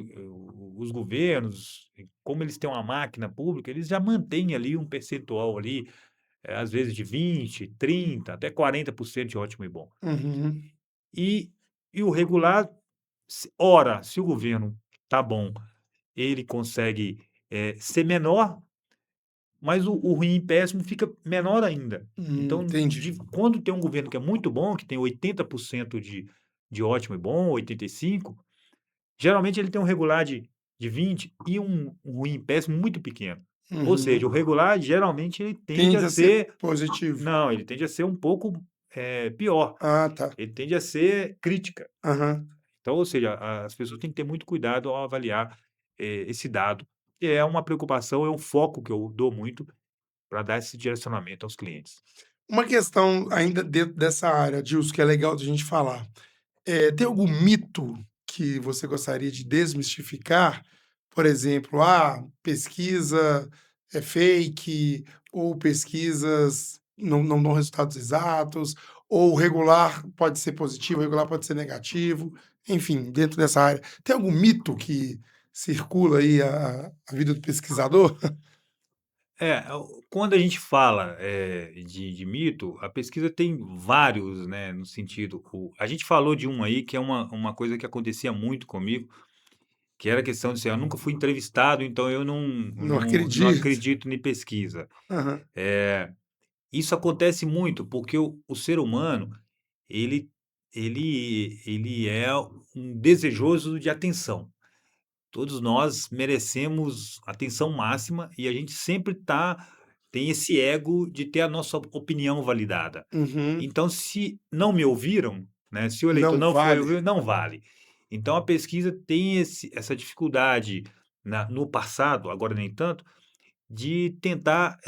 os governos, como eles têm uma máquina pública, eles já mantêm ali um percentual ali, às vezes de 20, 30, até 40% de ótimo e bom. Uhum. E e o regular, ora, se o governo tá bom, ele consegue, ser menor, mas o ruim e péssimo fica menor ainda. Então, Entendi. quando tem um governo que é muito bom, que tem 80% de ótimo e bom, 85, geralmente ele tem um regular de 20 e um ruim e péssimo muito pequeno. Ou seja, Uhum. o regular geralmente ele tende a Tende a ser ser positivo. não, ele tende a ser um pouco, pior, Ah, tá. ele tende a ser crítica. Aham. Então, ou seja, as pessoas têm que ter muito cuidado ao avaliar, esse dado, e é uma preocupação, é um foco que eu dou muito para dar esse direcionamento aos clientes. Uma questão ainda dentro dessa área, Dilson, que é legal de a gente falar. Tem algum mito que você gostaria de desmistificar? Por exemplo, pesquisa é fake, ou pesquisas não dão resultados exatos, ou regular pode ser positivo, regular pode ser negativo, enfim, dentro dessa área. Tem algum mito que circula aí a vida do pesquisador? Quando a gente fala, de mito, a pesquisa tem vários, né, no sentido a gente falou de um aí que é uma coisa que acontecia muito comigo, que era a questão de ser: "Eu nunca fui entrevistado, então eu Não não acredito. acredito em pesquisa". Aham. Isso acontece muito, porque o ser humano, ele ele é um desejoso de atenção. Todos nós merecemos atenção máxima e a gente sempre tem esse ego de ter a nossa opinião validada. Uhum. Então, se não me ouviram, né, se o eleitor Não não foi vale. ouvido, não vale. Então a pesquisa tem essa dificuldade no passado, agora nem tanto, de tentar,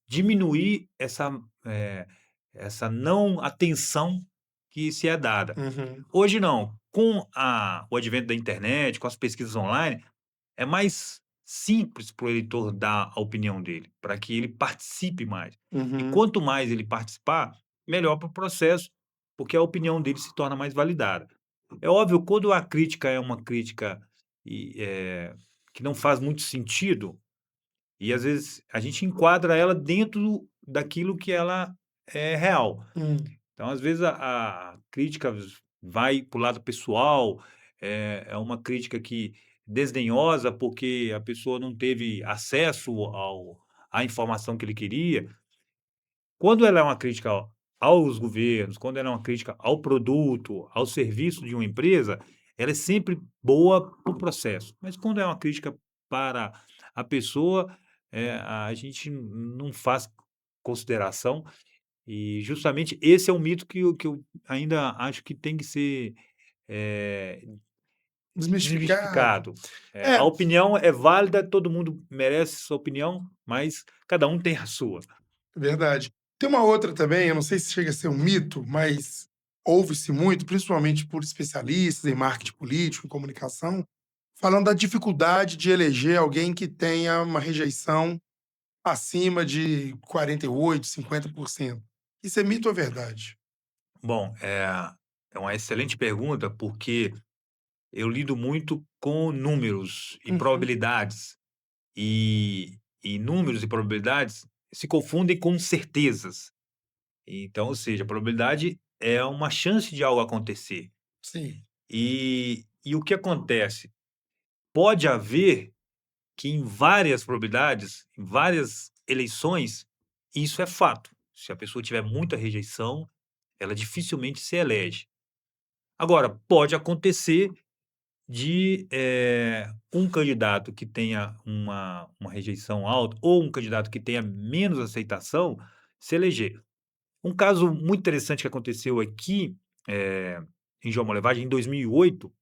diminuir eh, essa não atenção que se é dada. Uhum. Hoje não, com o advento da internet, com as pesquisas online, é mais simples para o eleitor dar a opinião dele, para que ele participe mais. E Uhum. quanto mais ele participar, melhor para o processo, porque a opinião dele se torna mais validada. É óbvio, quando a crítica é uma crítica e, que não faz muito sentido, e às vezes a gente enquadra ela dentro daquilo que ela é real. Hum. Então, às vezes, a crítica vai para o lado pessoal, é uma crítica que desdenhosa, porque a pessoa não teve acesso à informação que ele queria. Quando ela é uma crítica aos governos, quando ela é uma crítica ao produto, ao serviço de uma empresa, ela é sempre boa para o processo. Mas quando é uma crítica para a pessoa, a gente não faz consideração E justamente esse é um mito que eu ainda acho que tem que ser, eh, Desmistificado. desmistificado. A É, opinião é válida, todo mundo merece sua opinião, mas cada um tem a sua. verdade. Tem uma outra também, eu não sei se chega a ser um mito, mas ouve-se muito, principalmente por especialistas em marketing político e comunicação, falando da dificuldade de eleger alguém que tenha uma rejeição acima de 48, 50%. Isso é mito ou verdade? Bom, é uma excelente pergunta, porque eu lido muito com números e Uhum, probabilidades, e números e probabilidades se confundem com certezas. Então, ou seja, a probabilidade é uma chance de algo acontecer. sim. E o que acontece? Pode haver que em várias probabilidades, em várias eleições, isso é fato. Se a pessoa tiver muita rejeição, ela dificilmente se elege. Agora, pode acontecer de, um candidato que tenha uma rejeição alta ou um candidato que tenha menos aceitação se eleger. Um caso muito interessante que aconteceu aqui, eh, em João Molevade, em 2008,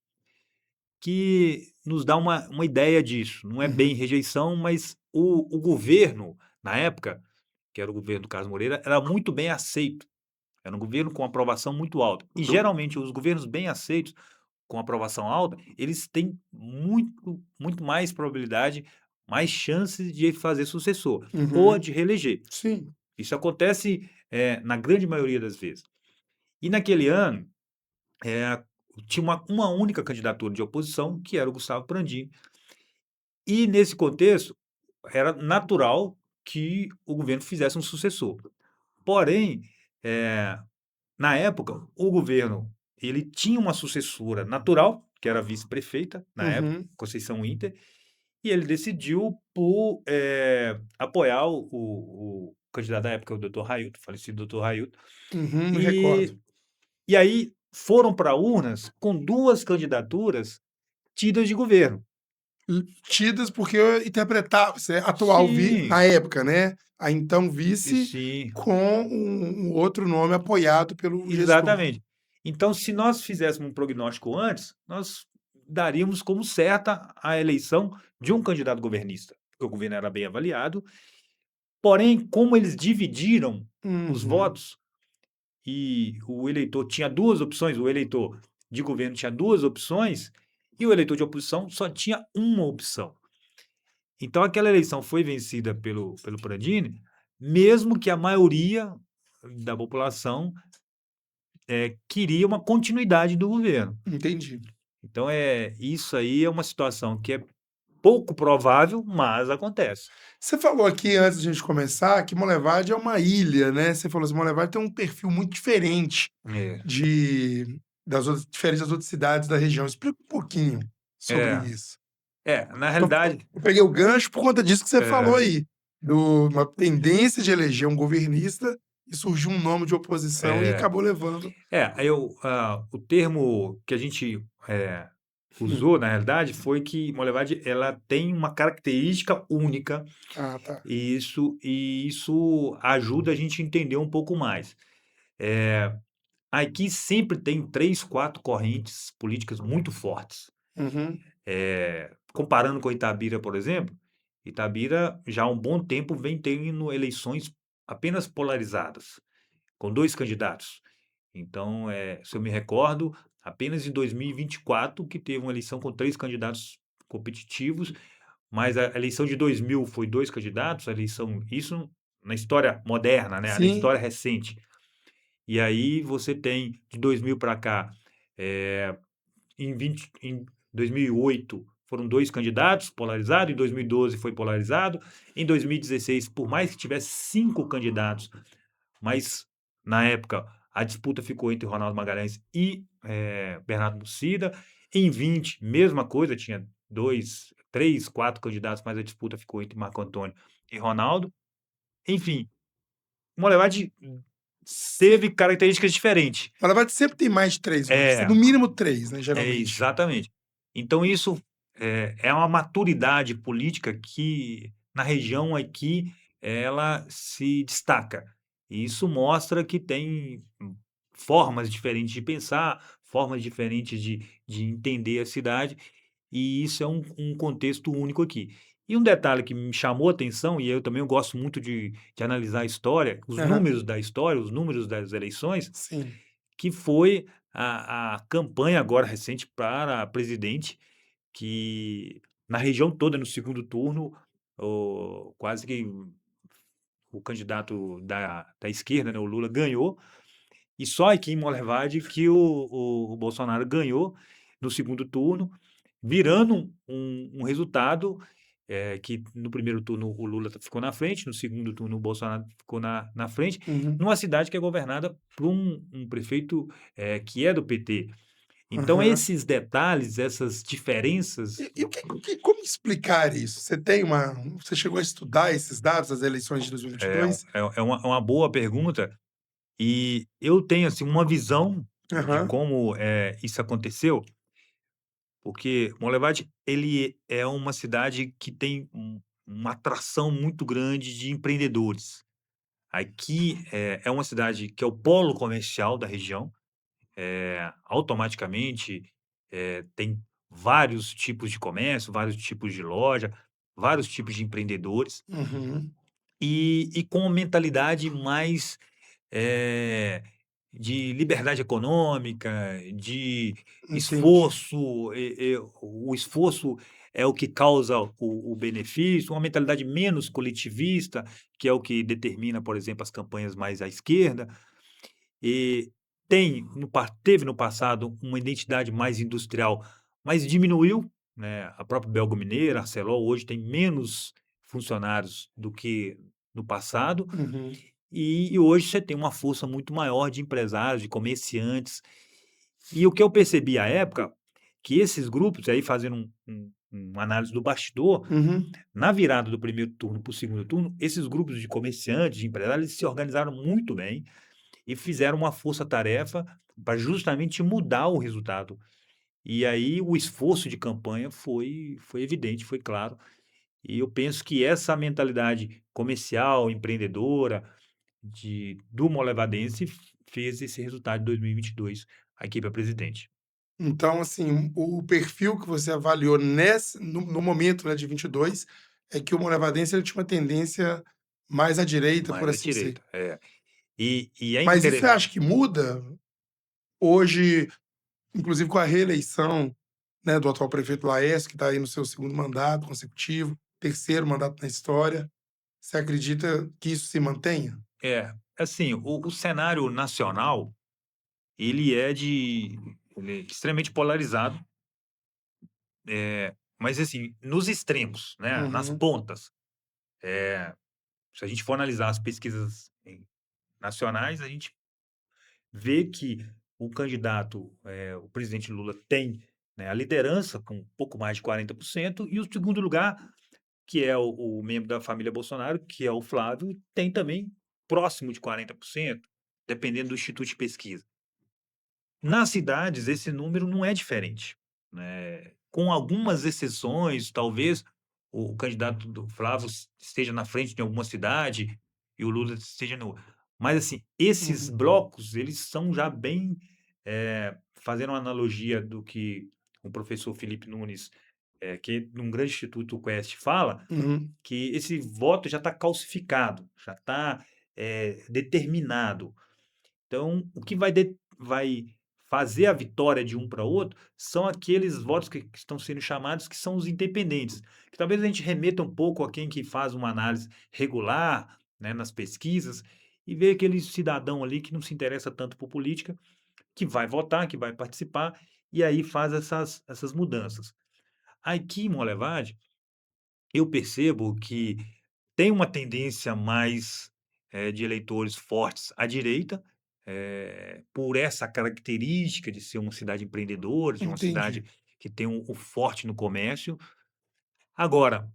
que nos dá uma ideia disso. Não é bem Uhum, rejeição, mas o governo, na época, que era o governo do Carlos Moreira, era muito bem aceito. Era um governo com aprovação muito alta. E geralmente os governos bem aceitos, com aprovação alta, eles têm muito mais probabilidade, mais chances de fazer sucessor ou uhum, de reeleger. sim. Isso acontece, na grande maioria das vezes. E naquele ano, eh, tinha uma única candidatura de oposição, que era o Gustavo Prandini. E nesse contexto, era natural que o governo fizesse um sucessor. Porém, eh, na época, o governo, ele tinha uma sucessora natural, que era a vice-prefeita, na época, Uhum, Conceição Inter, e ele decidiu por, apoiar o candidato da época, o doutor Railton, falecido doutor Railton. uhum, me recordo. E aí foram para urnas com 2 candidaturas tidas de governo. Tidas porque interpretava você atual Sim, na época, né, a então e vice sim, com um outro nome apoiado pelo gestor. exatamente. Então, se nós fizéssemos um prognóstico antes, nós daríamos como certa a eleição de um candidato governista, porque o governo era bem avaliado. Porém, como eles dividiram os Uhum, votos e o eleitor tinha 2 opções, o eleitor de governo tinha 2 opções e o eleitor de oposição só tinha uma opção. Então aquela eleição foi vencida pelo Pradini, mesmo que a maioria da população, queria uma continuidade do governo. entendi. Então isso aí é uma situação que é pouco provável, mas acontece. Você falou aqui, antes de a gente começar, que Monlevade é uma ilha, né, você falou assim: "Monlevade tem um perfil muito diferente É. diferente das outras cidades da região". Explica um pouquinho sobre É, isso. na Eu realidade eu peguei o gancho por conta disso que você falou é, aí, uma tendência de eleger um governista e surgiu um nome de oposição e é, acabou levando. o termo que a gente, Hum. usou na realidade foi que Monlevade ela tem uma característica única, Ah, tá. e isso ajuda a gente a entender um pouco mais. Eh, Aqui sempre tem 3, 4 correntes políticas muito fortes. Uhum, Comparando com Itabira, por exemplo, Itabira já há um bom tempo vem tendo eleições apenas polarizadas, com 2 candidatos. Então, se eu me recordo, apenas em 2024 que teve uma eleição com 3 candidatos competitivos, mas a eleição de 2000 foi 2 candidatos, a eleição isso na história moderna, né, na sim. história recente. E aí você tem de 2000 para cá, eh em 2008 foram 2 candidatos polarizados, em 2012 foi polarizado, em 2016, por mais que tivesse 5 candidatos, mas na época a disputa ficou entre Ronaldo Magalhães e, Bernardo Mucida. Em 20, mesma coisa, tinha 2, 3, 4 candidatos, mas a disputa ficou entre Marco Antônio e Ronaldo. Enfim, o Monlevade Se teve características diferentes. Monlevade sempre tem mais de 3 vices, É. no mínimo 3, né, É, geralmente. exatamente. Então isso, é uma maturidade política que na região aqui ela se destaca. E isso mostra que tem formas diferentes de pensar, formas diferentes de entender a cidade, e isso é um contexto único aqui. E um detalhe que me chamou a atenção, e eu também gosto muito de analisar a história, os Aham, números da história, os números das eleições, sim. que foi a campanha agora recente para presidente, que na região toda, no segundo turno, quase que o candidato da esquerda, né, o Lula, ganhou, e só aqui em Monlevade que o Bolsonaro ganhou no segundo turno, virando um resultado, que no primeiro turno o Lula ficou na frente, no segundo turno o Bolsonaro ficou na frente, Uhum, numa cidade que é governada por um prefeito, que é do PT. Então aham. esses detalhes, essas diferenças E como explicar isso? Você chegou a estudar esses dados das eleições de é um 2022? é uma boa pergunta, e eu tenho, assim, uma visão de Aham, como, isso aconteceu. Porque Monlevade, ele é uma cidade que tem uma atração muito grande de empreendedores. Aqui, é uma cidade que é o polo comercial da região, automaticamente, tem vários tipos de comércio, vários tipos de loja, vários tipos de empreendedores, uhum, e com uma mentalidade mais eh, de liberdade econômica, de entendi. esforço, o esforço é o que causa o benefício, uma mentalidade menos coletivista, que é o que determina, por exemplo, as campanhas mais à esquerda, e teve no passado uma identidade mais industrial, mas diminuiu, né, a própria Belga Mineira, a Arcelor, hoje tem menos funcionários do que no passado, Uhum, e hoje você tem uma força muito maior de empresários, de comerciantes. E o que eu percebi à época, que esses grupos, aí fazendo uma análise do bastidor, uhum. na virada do primeiro turno para o segundo turno, esses grupos de comerciantes, de empresários, eles se organizaram muito bem e fizeram uma força-tarefa para justamente mudar o resultado. E aí o esforço de campanha foi evidente, foi claro. E eu penso que essa mentalidade comercial, empreendedora, do Molevadense fez esse resultado de 2022 aqui para presidente. Então, assim, o perfil que você avaliou no momento, né, de 22, é que o Monlevadense ele tinha uma tendência mais à direita, por Mais à assim dizer. direita, é. E é Mas isso você interessante. acha que muda hoje, inclusive com a reeleição, né, do atual prefeito Laércio, que está aí no seu segundo mandato consecutivo, terceiro mandato na história. Você acredita que isso se mantenha? Assim, o cenário nacional, ele é extremamente polarizado, mas assim, nos extremos, né, nas Uhum, pontas. Se a gente for analisar as pesquisas nacionais, a gente vê que o candidato, o presidente Lula tem, né, a liderança com um pouco mais de 40%, e o segundo lugar, que é o membro da família Bolsonaro, que é o Flávio, tem também próximo de 40%, dependendo do instituto de pesquisa. Nas cidades, esse número não é diferente, né, com algumas exceções, talvez o candidato do Flávio esteja na frente em alguma cidade e o Lula esteja no, mas assim, esses uhum, blocos, eles são já bem, fazendo uma analogia do que o professor Felipe Nunes, que num grande instituto, o Quest, fala, uhum, que esse voto já está calcificado, já está, determinado. Então, o que vai fazer a vitória de um para outro são aqueles votos que estão sendo chamados, que são os independentes, que talvez a gente remeta um pouco a quem que faz uma análise regular, né, nas pesquisas, e vê aquele cidadão ali que não se interessa tanto por política, que vai votar, que vai participar, e aí faz essas mudanças. Aqui em Monlevade, eu percebo que tem uma tendência mais, de eleitores fortes à direita, por essa característica de ser uma cidade empreendedora, de uma cidade entendi. que tem o forte no comércio. Agora,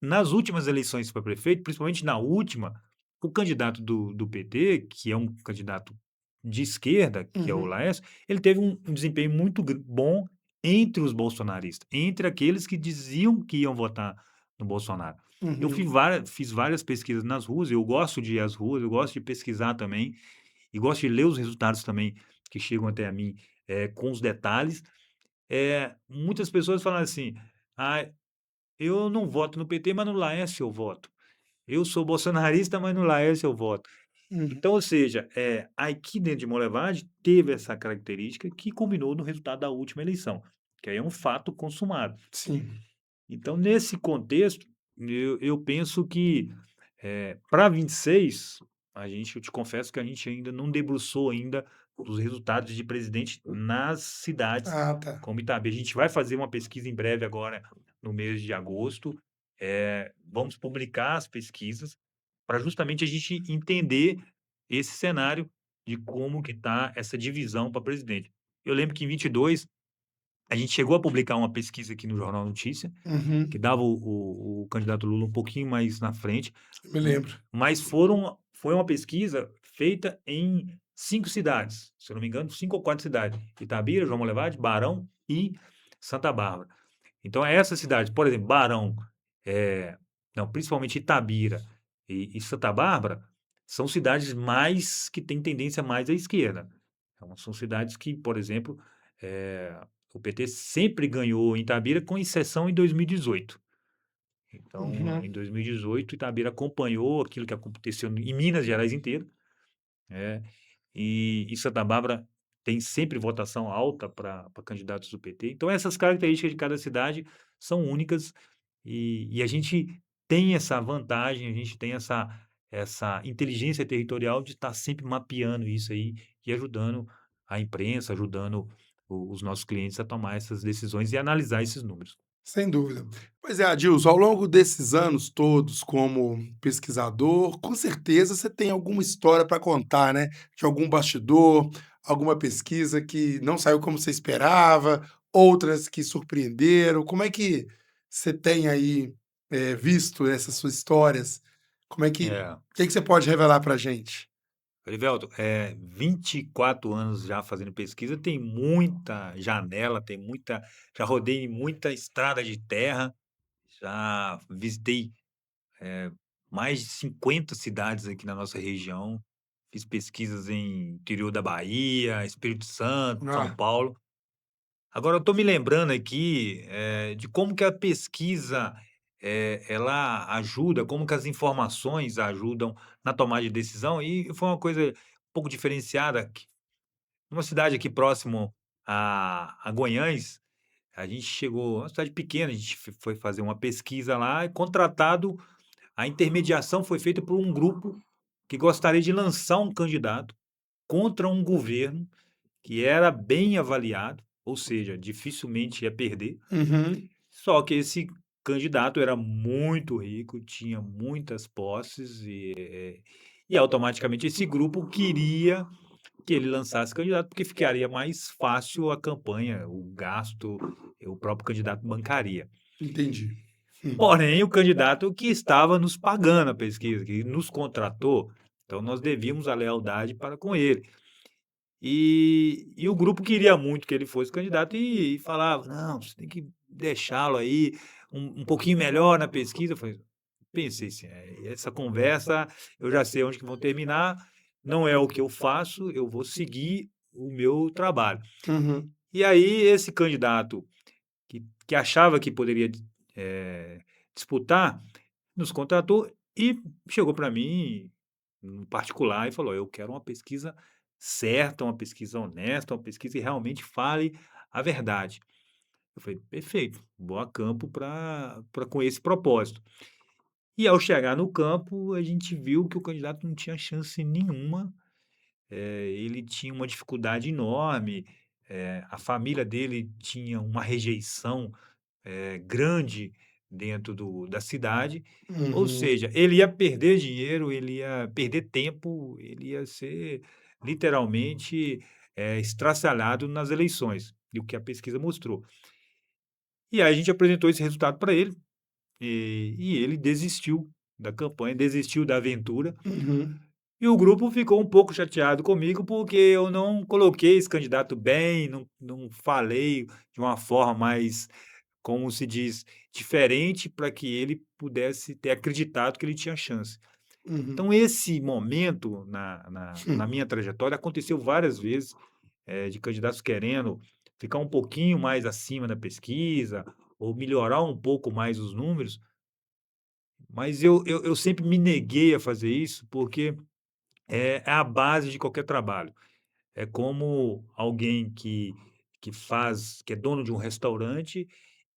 nas últimas eleições para prefeito, principalmente na última, o candidato do PT, que é um candidato de esquerda, que é o Uhum, Laércio, ele teve um desempenho muito bom entre os bolsonaristas, entre aqueles que diziam que iam votar no Bolsonaro. Eu Uhum. fiz várias pesquisas nas ruas, eu gosto de ir às ruas, eu gosto de pesquisar também, e gosto de ler os resultados também que chegam até a mim, com os detalhes. Muitas pessoas falam assim: "Ah, eu não voto no PT, mas no Laércio eu voto. Eu sou bolsonarista, mas no Laércio eu voto". Uhum. Então, ou seja, aqui dentro de Monlevade teve essa característica que culminou no resultado da última eleição, que aí é um fato consumado. Sim. Então, nesse contexto, eu penso que, para 26, eu te confesso que a gente ainda não debruçou ainda os resultados de presidente nas cidades Ah, tá. como Itabira. A gente vai fazer uma pesquisa em breve agora, no mês de agosto, vamos publicar as pesquisas para justamente a gente entender esse cenário de como que está essa divisão para presidente. Eu lembro que em 22 a gente chegou a publicar uma pesquisa aqui no Jornal Notícia, que Uhum. dava o candidato Lula um pouquinho mais na frente, Eu me m lembro. mas foi uma pesquisa feita em 5 cidades, se eu não me engano, 5 ou 4 cidades: Itabira, João Monlevade, Barão e Santa Bárbara. Então essas cidades, por exemplo, Barão, não, principalmente Itabira e Santa Bárbara, são cidades mais que têm tendência mais à esquerda. Então são cidades que, por exemplo, o PT sempre ganhou em Itabira, com exceção em 2018. Então, Uhum. em 2018, Itabira acompanhou aquilo que aconteceu em Minas Gerais inteiro, né, e Santa Bárbara tem sempre votação alta para candidatos do PT. Então essas características de cada cidade são únicas e a gente tem essa vantagem, a gente tem essa inteligência territorial de estar sempre mapeando isso aí e ajudando a imprensa, ajudando os nossos clientes a tomar essas decisões e analisar esses números. Sem dúvida. Pois é, Adilson, ao longo desses anos todos como pesquisador, com certeza você tem alguma história para contar, né? De algum bastidor, alguma pesquisa que não saiu como você esperava, outras que surpreenderam. Como é que você tem aí, visto essas suas histórias? Como é que É. o que que você pode revelar para a gente? Erivelto, 24 anos já fazendo pesquisa, tem muita janela, já rodei muita estrada de terra, já visitei mais de 50 cidades aqui na nossa região, fiz pesquisas em interior da Bahia, Espírito Santo, São Ah, Paulo. Agora eu estou me lembrando aqui, de como que a pesquisa, ela ajuda, como que as informações ajudam na tomada de decisão, e foi uma coisa um pouco diferenciada, que numa cidade aqui próximo a Guanhães, a gente chegou, uma cidade pequena, a gente foi fazer uma pesquisa lá e contratado, a intermediação foi feita por um grupo que gostaria de lançar um candidato contra um governo que era bem avaliado, ou seja, dificilmente ia perder, uhum, só que esse candidato era muito rico, tinha muitas posses e automaticamente esse grupo queria que ele lançasse candidato, porque ficaria mais fácil a campanha, o gasto, o próprio candidato bancaria. entendi. Porém, o candidato que estava nos pagando a pesquisa, que nos contratou, então nós devíamos a lealdade para com ele. E o grupo queria muito que ele fosse candidato e falava: "Não, você tem que deixá-lo aí um pouquinho melhor na pesquisa". Eu falei, pensei assim: essa conversa eu já sei onde que vão terminar, não é o que eu faço, eu vou seguir o meu trabalho". Uhum, E aí esse candidato que achava que poderia eh, disputar, nos contratou e chegou para mim, no particular, e falou: "Eu quero uma pesquisa certa, uma pesquisa honesta, uma pesquisa que realmente fale a verdade". Eu falei: "Perfeito, vou a campo para com esse propósito". E ao chegar no campo, a gente viu que o candidato não tinha chance nenhuma, ele tinha uma dificuldade enorme, a família dele tinha uma rejeição grande dentro da cidade, ou uhum, seja, ele ia perder dinheiro, ele ia perder tempo, ele ia ser literalmente, estraçalhado nas eleições, e o que a pesquisa mostrou. E aí a gente apresentou esse resultado para ele, e ele desistiu da campanha, desistiu da aventura, uhum. e o grupo ficou um pouco chateado comigo, porque eu não coloquei esse candidato bem, não falei de uma forma mais como se diz, diferente para que ele pudesse ter acreditado que ele tinha chance. Uhum. Então esse momento na Hum. minha trajetória aconteceu várias vezes, de candidatos querendo ficar um pouquinho mais acima da pesquisa, ou melhorar um pouco mais os números, mas eu sempre me neguei a fazer isso, porque é a base de qualquer trabalho. É como alguém que é dono de um restaurante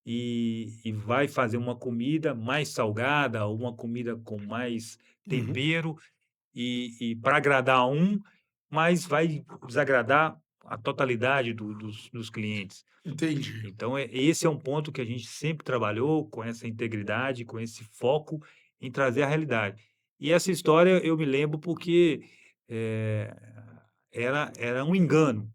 e vai fazer uma comida mais salgada, ou uma comida com mais Uhum. tempero, e para agradar um, mas vai desagradar a totalidade dos clientes. Entendi. Então esse é um ponto que a gente sempre trabalhou com essa integridade, com esse foco em trazer a realidade. E essa história eu me lembro porque, eh, era um engano.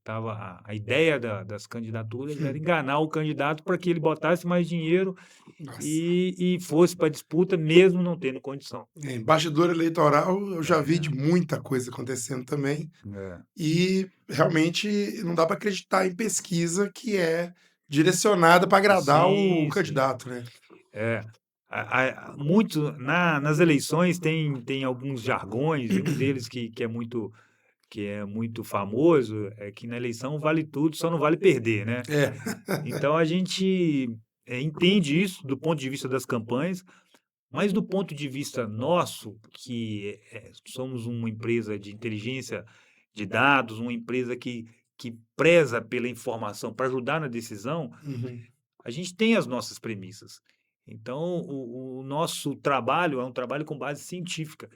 Tava a ideia das candidaturas era Hum. enganar o candidato para que ele botasse mais dinheiro Nossa. e fosse para a disputa mesmo não tendo condição. É, bastidor eleitoral eu já vi de É, muita coisa acontecendo também, é. e realmente não dá para acreditar em pesquisa que é direcionada para agradar o Sim, sim. candidato, né. É. Muito nas eleições tem alguns jargões, e um deles que é muito famoso, é que na eleição vale tudo, só não vale perder, né. É. Então a gente, entende isso do ponto de vista das campanhas, mas do ponto de vista nosso, que, somos uma empresa de inteligência de dados, uma empresa que preza pela informação para ajudar na decisão, Uhum. a gente tem as nossas premissas. Então o nosso trabalho é um trabalho com base científica.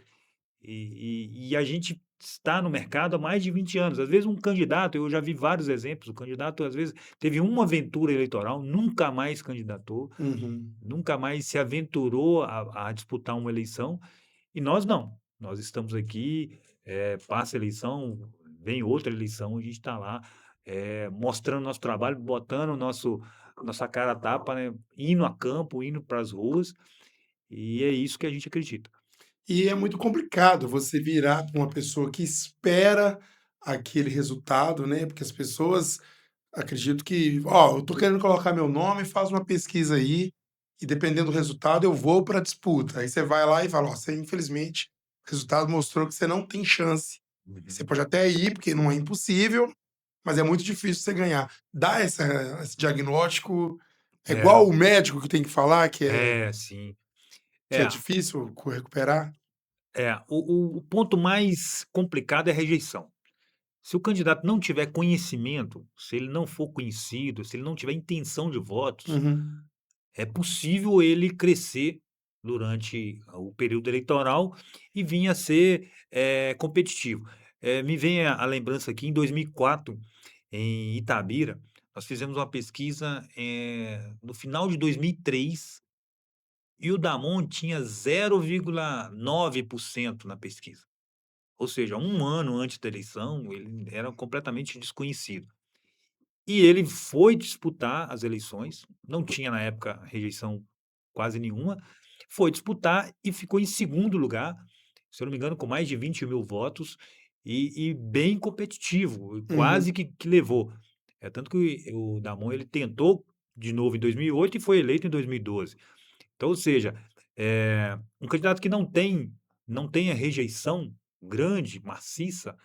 E a gente está no mercado há mais de 20 anos. Às vezes um candidato, eu já vi vários exemplos, o candidato às vezes teve uma aventura eleitoral, nunca mais candidatou, Uhum. nunca mais se aventurou a disputar uma eleição, e nós não. Nós estamos aqui, passa a eleição, vem outra eleição, a gente está lá, mostrando nosso trabalho, botando nossa cara a tapa, né, indo a campo, indo para as ruas, e é isso que a gente acredita. E é muito complicado você virar para uma pessoa que espera aquele resultado, né, porque as pessoas acredito que: "Ó, eu tô querendo colocar meu nome, faz uma pesquisa aí, e dependendo do resultado eu vou para a disputa". Aí você vai lá e fala: "Ó, você infelizmente, o resultado mostrou que você não tem chance. Você Uhum. pode até ir, porque não é impossível, mas é muito difícil você ganhar". Dá esse diagnóstico, é igual É, o médico que tem que falar sim. que é É, difícil recuperar? o ponto mais complicado é a rejeição. Se o candidato não tiver conhecimento, se ele não for conhecido, se ele não tiver intenção de votos, Uhum, é possível ele crescer durante o período eleitoral e vir a ser, competitivo. Me vem a lembrança aqui em 2004, em Itabira, nós fizemos uma pesquisa, no final de 2003, e o Damon tinha 0,9% na pesquisa. Ou seja, um ano antes da eleição, ele era completamente desconhecido. E ele foi disputar as eleições, não tinha na época rejeição quase nenhuma, foi disputar e ficou em segundo lugar, se eu não me engano, com mais de 20.000 votos, e bem competitivo, e uhum, quase que levou. É tanto que o Damon ele tentou de novo em 2008 e foi eleito em 2012. Então, ou seja, um candidato que não tem a rejeição grande, maciça,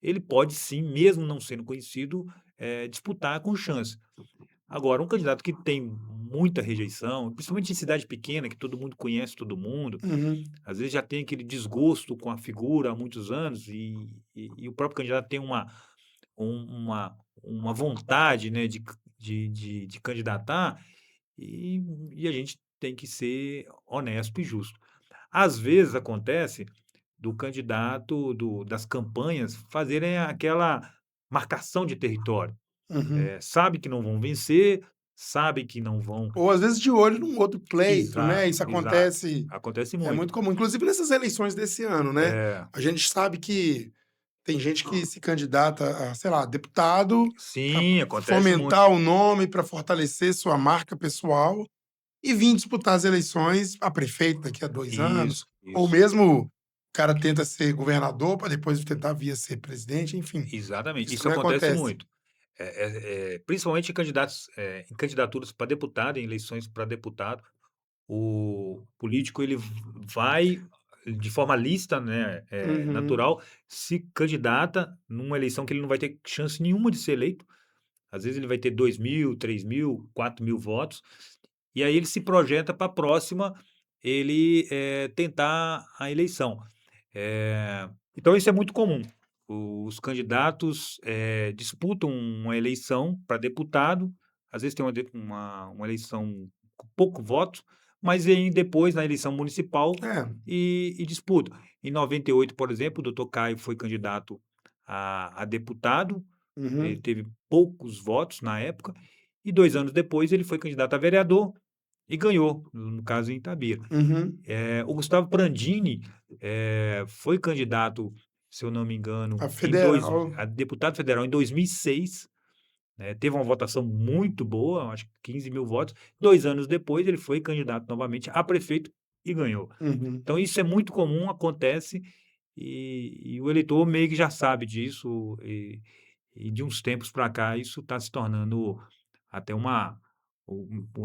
ele pode sim, mesmo não sendo conhecido, disputar com chance. Agora, um candidato que tem muita rejeição, principalmente em cidade pequena, que todo mundo conhece todo mundo, uhum, às vezes já tem aquele desgosto com a figura há muitos anos e o próprio candidato tem uma vontade, né, de candidatar, e a gente tem que ser honesto e justo. Às vezes acontece do candidato, das campanhas fazerem aquela marcação de território. uhum. Sabe que não vão vencer, sabe que não vão. Ou às vezes de olho num outro pleito, né, Exato, isso exato. acontece, Acontece é muito. muito comum, inclusive nessas eleições desse ano, né. É, A gente sabe que tem gente que se candidata a, sei lá, deputado, para sim, acontece muito. fomentar o nome, para fortalecer sua marca pessoal e vir disputar as eleições a prefeito daqui a 2 anos, Isso, ou isso. mesmo o cara tenta ser governador para depois tentar vir a ser presidente, enfim, Exatamente, isso isso também acontece acontece. muito. Principalmente em candidatos, em candidaturas para deputado, em eleições para deputado, o político ele vai de forma lícita, né, Uhum. natural, se candidata numa eleição que ele não vai ter chance nenhuma de ser eleito. Às vezes ele vai ter 2.000, 3.000, 4.000 votos, e aí ele se projeta para a próxima ele, tentar a eleição. Então isso é muito comum. Os candidatos, disputam uma eleição para deputado, às vezes tem uma eleição com pouco voto, mas aí depois na eleição municipal É. e disputa. Em 98, por exemplo, o doutor Caio foi candidato a deputado, ele Uhum. teve poucos votos na época, e 2 anos depois ele foi candidato a vereador e ganhou, no caso em Itabira. Uhum. O Gustavo Prandini, foi candidato, se eu não me A engano, federal. a deputado federal em 2006, né, teve uma votação muito boa, acho que 15.000 votos. 2 anos depois ele foi candidato novamente a prefeito e ganhou. Uhum. Então isso é muito comum, acontece, e o eleitor meio que já sabe disso, e de uns tempos para cá isso está se tornando até uma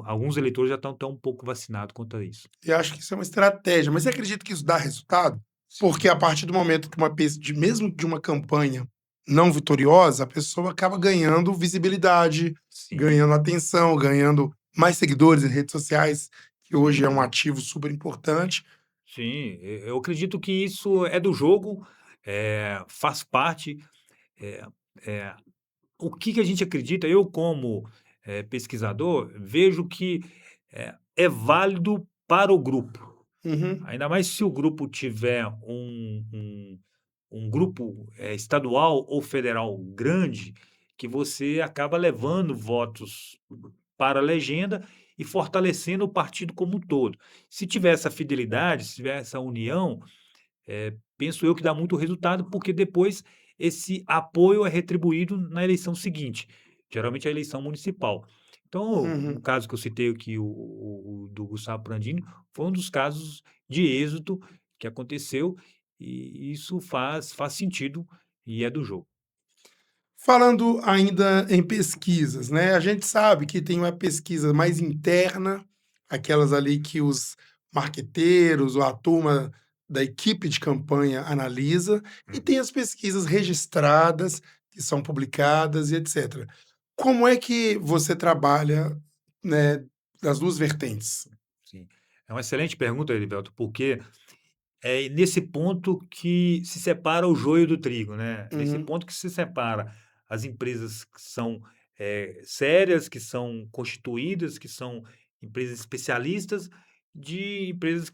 alguns eleitores já estão tão um pouco vacinados quanto a isso. E acho que isso é uma estratégia, mas você acredita que isso dá resultado? Porque Sim, a partir do momento que uma pes de mesmo de uma campanha não vitoriosa, a pessoa acaba ganhando visibilidade, sim. ganhando atenção, ganhando mais seguidores em redes sociais, que hoje é um Sim, ativo super importante. sim, eu acredito que isso é do jogo, faz parte, eh eh, o que que a gente acredita, eu como, pesquisador, vejo que, é válido para o grupo, Uhum, ainda mais se o grupo tiver um grupo, estadual ou federal grande, que você acaba levando votos para a legenda e fortalecendo o partido como um todo. Se tiver essa fidelidade, se tiver essa união, penso eu que dá muito resultado, porque depois esse apoio é retribuído na eleição seguinte, geralmente é a eleição municipal. Então, no uhum. caso que eu citei aqui, o do Gustavo Prandini, foi um dos casos de êxito que aconteceu, e isso faz sentido e é do jogo. Falando ainda em pesquisas, né, a gente sabe que tem uma pesquisa mais interna, aquelas ali que os marqueteiros ou a turma da equipe de campanha analisa, e tem Uhum, as pesquisas registradas, que são publicadas e etcétera. Como é que você trabalha, né, das 2 vertentes? sim. É uma excelente pergunta, Heriberto, porque é nesse ponto que se separa o joio do trigo, né. Nesse Uhum, ponto que se separa as empresas que são, sérias, que são constituídas, que são empresas especialistas, de empresas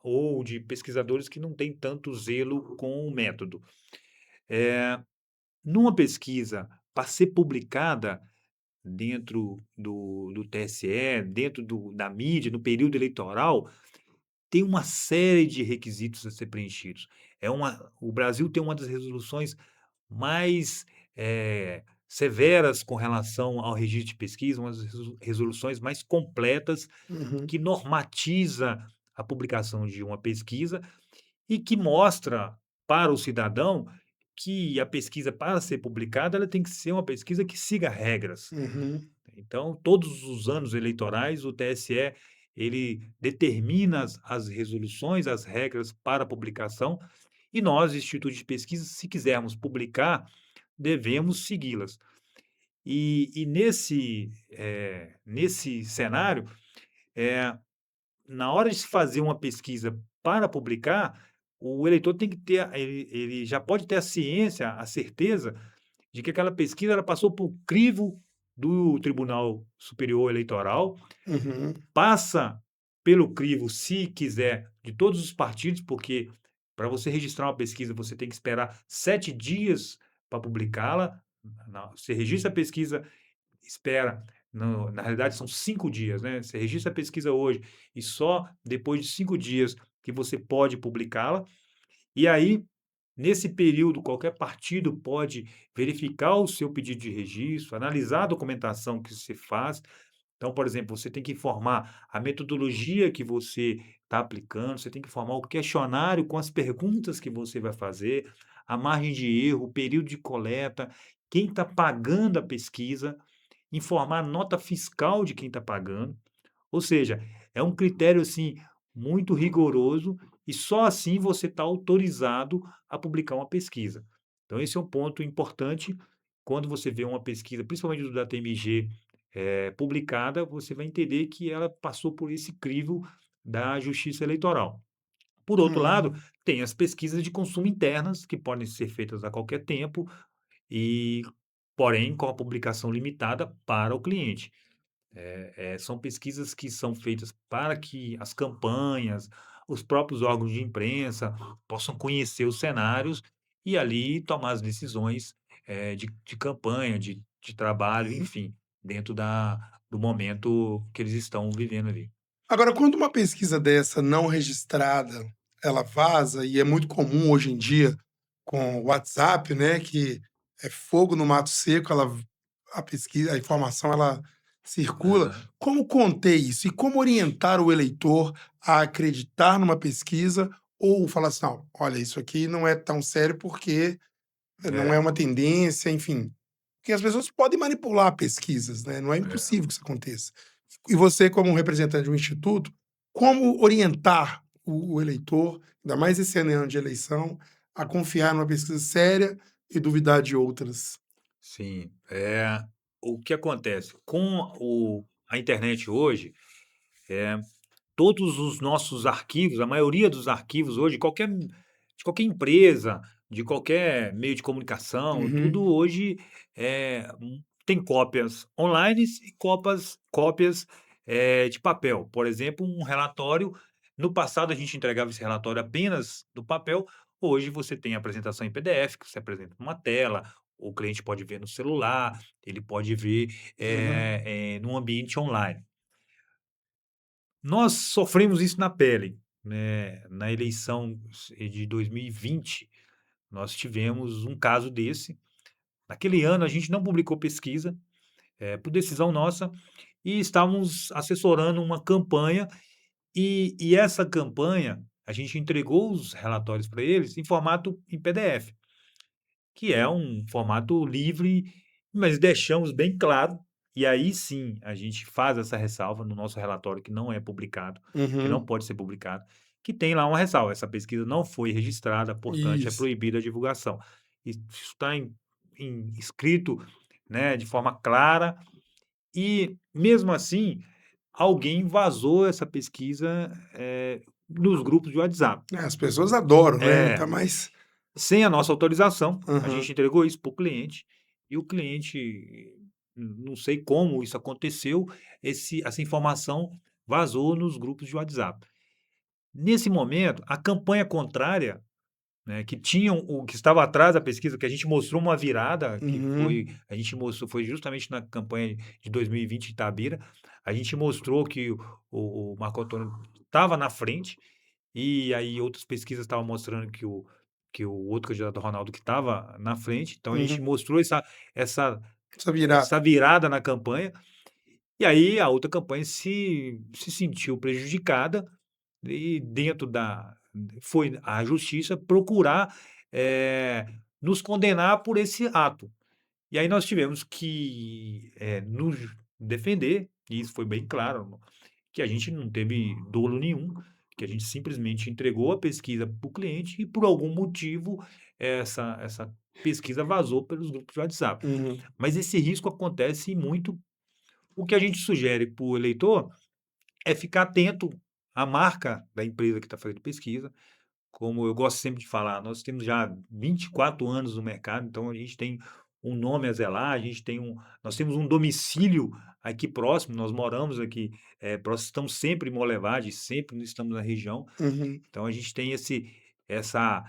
ou de pesquisadores que não têm tanto zelo com o método. Numa pesquisa, para ser publicada dentro do TSE, dentro da mídia, no período eleitoral, tem uma série de requisitos a ser preenchidos. O Brasil tem uma das resoluções mais, severas com relação ao registro de pesquisa, uma das resoluções mais completas, uhum, que normatiza a publicação de uma pesquisa e que mostra para o cidadão que a pesquisa, para ser publicada, ela tem que ser uma pesquisa que siga regras. uhum, Então, todos os anos eleitorais, o TSE, ele determina as resoluções, as regras para publicação, e nós, Instituto de Pesquisa, se quisermos publicar, devemos segui-las. E nesse cenário, eh, na hora de se fazer uma pesquisa para publicar, o eleitor tem que ter ele já pode ter a ciência, a certeza de que aquela pesquisa ela passou por crivo do Tribunal Superior Eleitoral, uhum, passa pelo crivo, se quiser, de todos os partidos, porque para você registrar uma pesquisa, você tem que esperar 7 dias para publicá-la. Você registra a pesquisa, espera, na realidade são 5 dias, né? Você registra a pesquisa hoje e só depois de 5 dias que você pode publicá-la. E aí, nesse período, qualquer partido pode verificar o seu pedido de registro, analisar a documentação que você faz. Então, por exemplo, você tem que informar a metodologia que você está aplicando, você tem que informar o questionário com as perguntas que você vai fazer, a margem de erro, o período de coleta. quem está pagando a pesquisa, informar a nota fiscal de quem está pagando. Ou seja, é um critério, assim, muito rigoroso e só assim você está autorizado a publicar uma pesquisa. Então esse é um ponto importante quando você vê uma pesquisa, principalmente do DataMG, publicada, você vai entender que ela passou por esse crivo da Justiça Eleitoral. Por outro lado, Uhum. tem as pesquisas de consumo internas, que podem ser feitas a qualquer tempo e, porém, com a publicação limitada para o cliente. São pesquisas que são feitas para que as campanhas, os próprios órgãos de imprensa possam conhecer os cenários e ali tomar as decisões, de campanha, de trabalho, Sim. enfim, dentro do momento que eles estão vivendo ali. Agora, quando uma pesquisa dessa não registrada, ela vaza, e é muito comum hoje em dia com o WhatsApp, né, que é fogo no mato seco, a pesquisa, a informação ela circula. Aham. Como conter isso? E como orientar o eleitor a acreditar numa pesquisa ou falar assim, não, olha, isso aqui não é tão sério porque não é É, uma tendência, enfim. Porque as pessoas podem manipular pesquisas, né? Não é é. impossível que isso aconteça. E você, como um representante de um instituto, como orientar o eleitor, ainda mais esse ano de eleição, a confiar numa pesquisa séria e duvidar de outras? Sim, o que acontece com a internet hoje, todos os nossos arquivos, a maioria dos arquivos hoje, de qualquer empresa, de qualquer meio de comunicação, tudo Uhum, hoje, tem cópias online e cópias, de papel. Por exemplo, um relatório, no passado a gente entregava esse relatório apenas no papel, hoje você tem a apresentação em PDF, que você apresenta numa tela, o cliente pode ver no celular, ele pode ver, uhum, num ambiente online. Nós sofremos isso na pele, né, na eleição de 2020, nós tivemos um caso desse. Naquele ano a gente não publicou pesquisa, por decisão nossa, e estávamos assessorando uma campanha, e essa campanha, a gente entregou os relatórios para eles em formato em PDF. Que é um formato livre, mas deixamos bem claro, e aí sim a gente faz essa ressalva no nosso relatório que não é publicado, que não uhum. pode ser publicado, que tem lá uma ressalva: "Essa pesquisa não foi registrada, portanto é Isso. proibida a divulgação". Isso está escrito, né, de forma clara, e mesmo assim, alguém vazou essa pesquisa, nos grupos de WhatsApp. É, as pessoas adoram, né, ainda É. mais Sem a nossa autorização, a aham, gente entregou isso para o cliente, e o cliente, não sei como isso aconteceu, essa informação vazou nos grupos de WhatsApp. Nesse momento, a campanha contrária, né, que estava atrás da pesquisa, que a gente mostrou uma virada, que uhum, a gente mostrou foi justamente na campanha de 2020 de Itabira, a gente mostrou que o Marco Antônio estava na frente, e aí outras pesquisas estavam mostrando que o outro candidato, Ronaldo, que estava na frente, então a gente uhum. mostrou essa Precisa virar. essa virada na campanha, e aí a outra campanha se sentiu prejudicada e dentro da foi à justiça procurar, nos condenar por esse ato. E aí nós tivemos que, nos defender, e isso foi bem claro, que a gente não teve dolo nenhum, que a gente simplesmente entregou a pesquisa para o cliente e por algum motivo essa pesquisa vazou pelos grupos de WhatsApp. Uhum, Mas esse risco acontece muito. O que a gente sugere para o eleitor é ficar atento à marca da empresa que está fazendo pesquisa, como eu gosto sempre de falar, nós temos já 24 anos no mercado, então a gente tem um nome a zelar, nós temos um domicílio aqui próximo, nós moramos aqui, próximo, estamos sempre em Monlevade, sempre estamos na região, uhum, então a gente tem essa,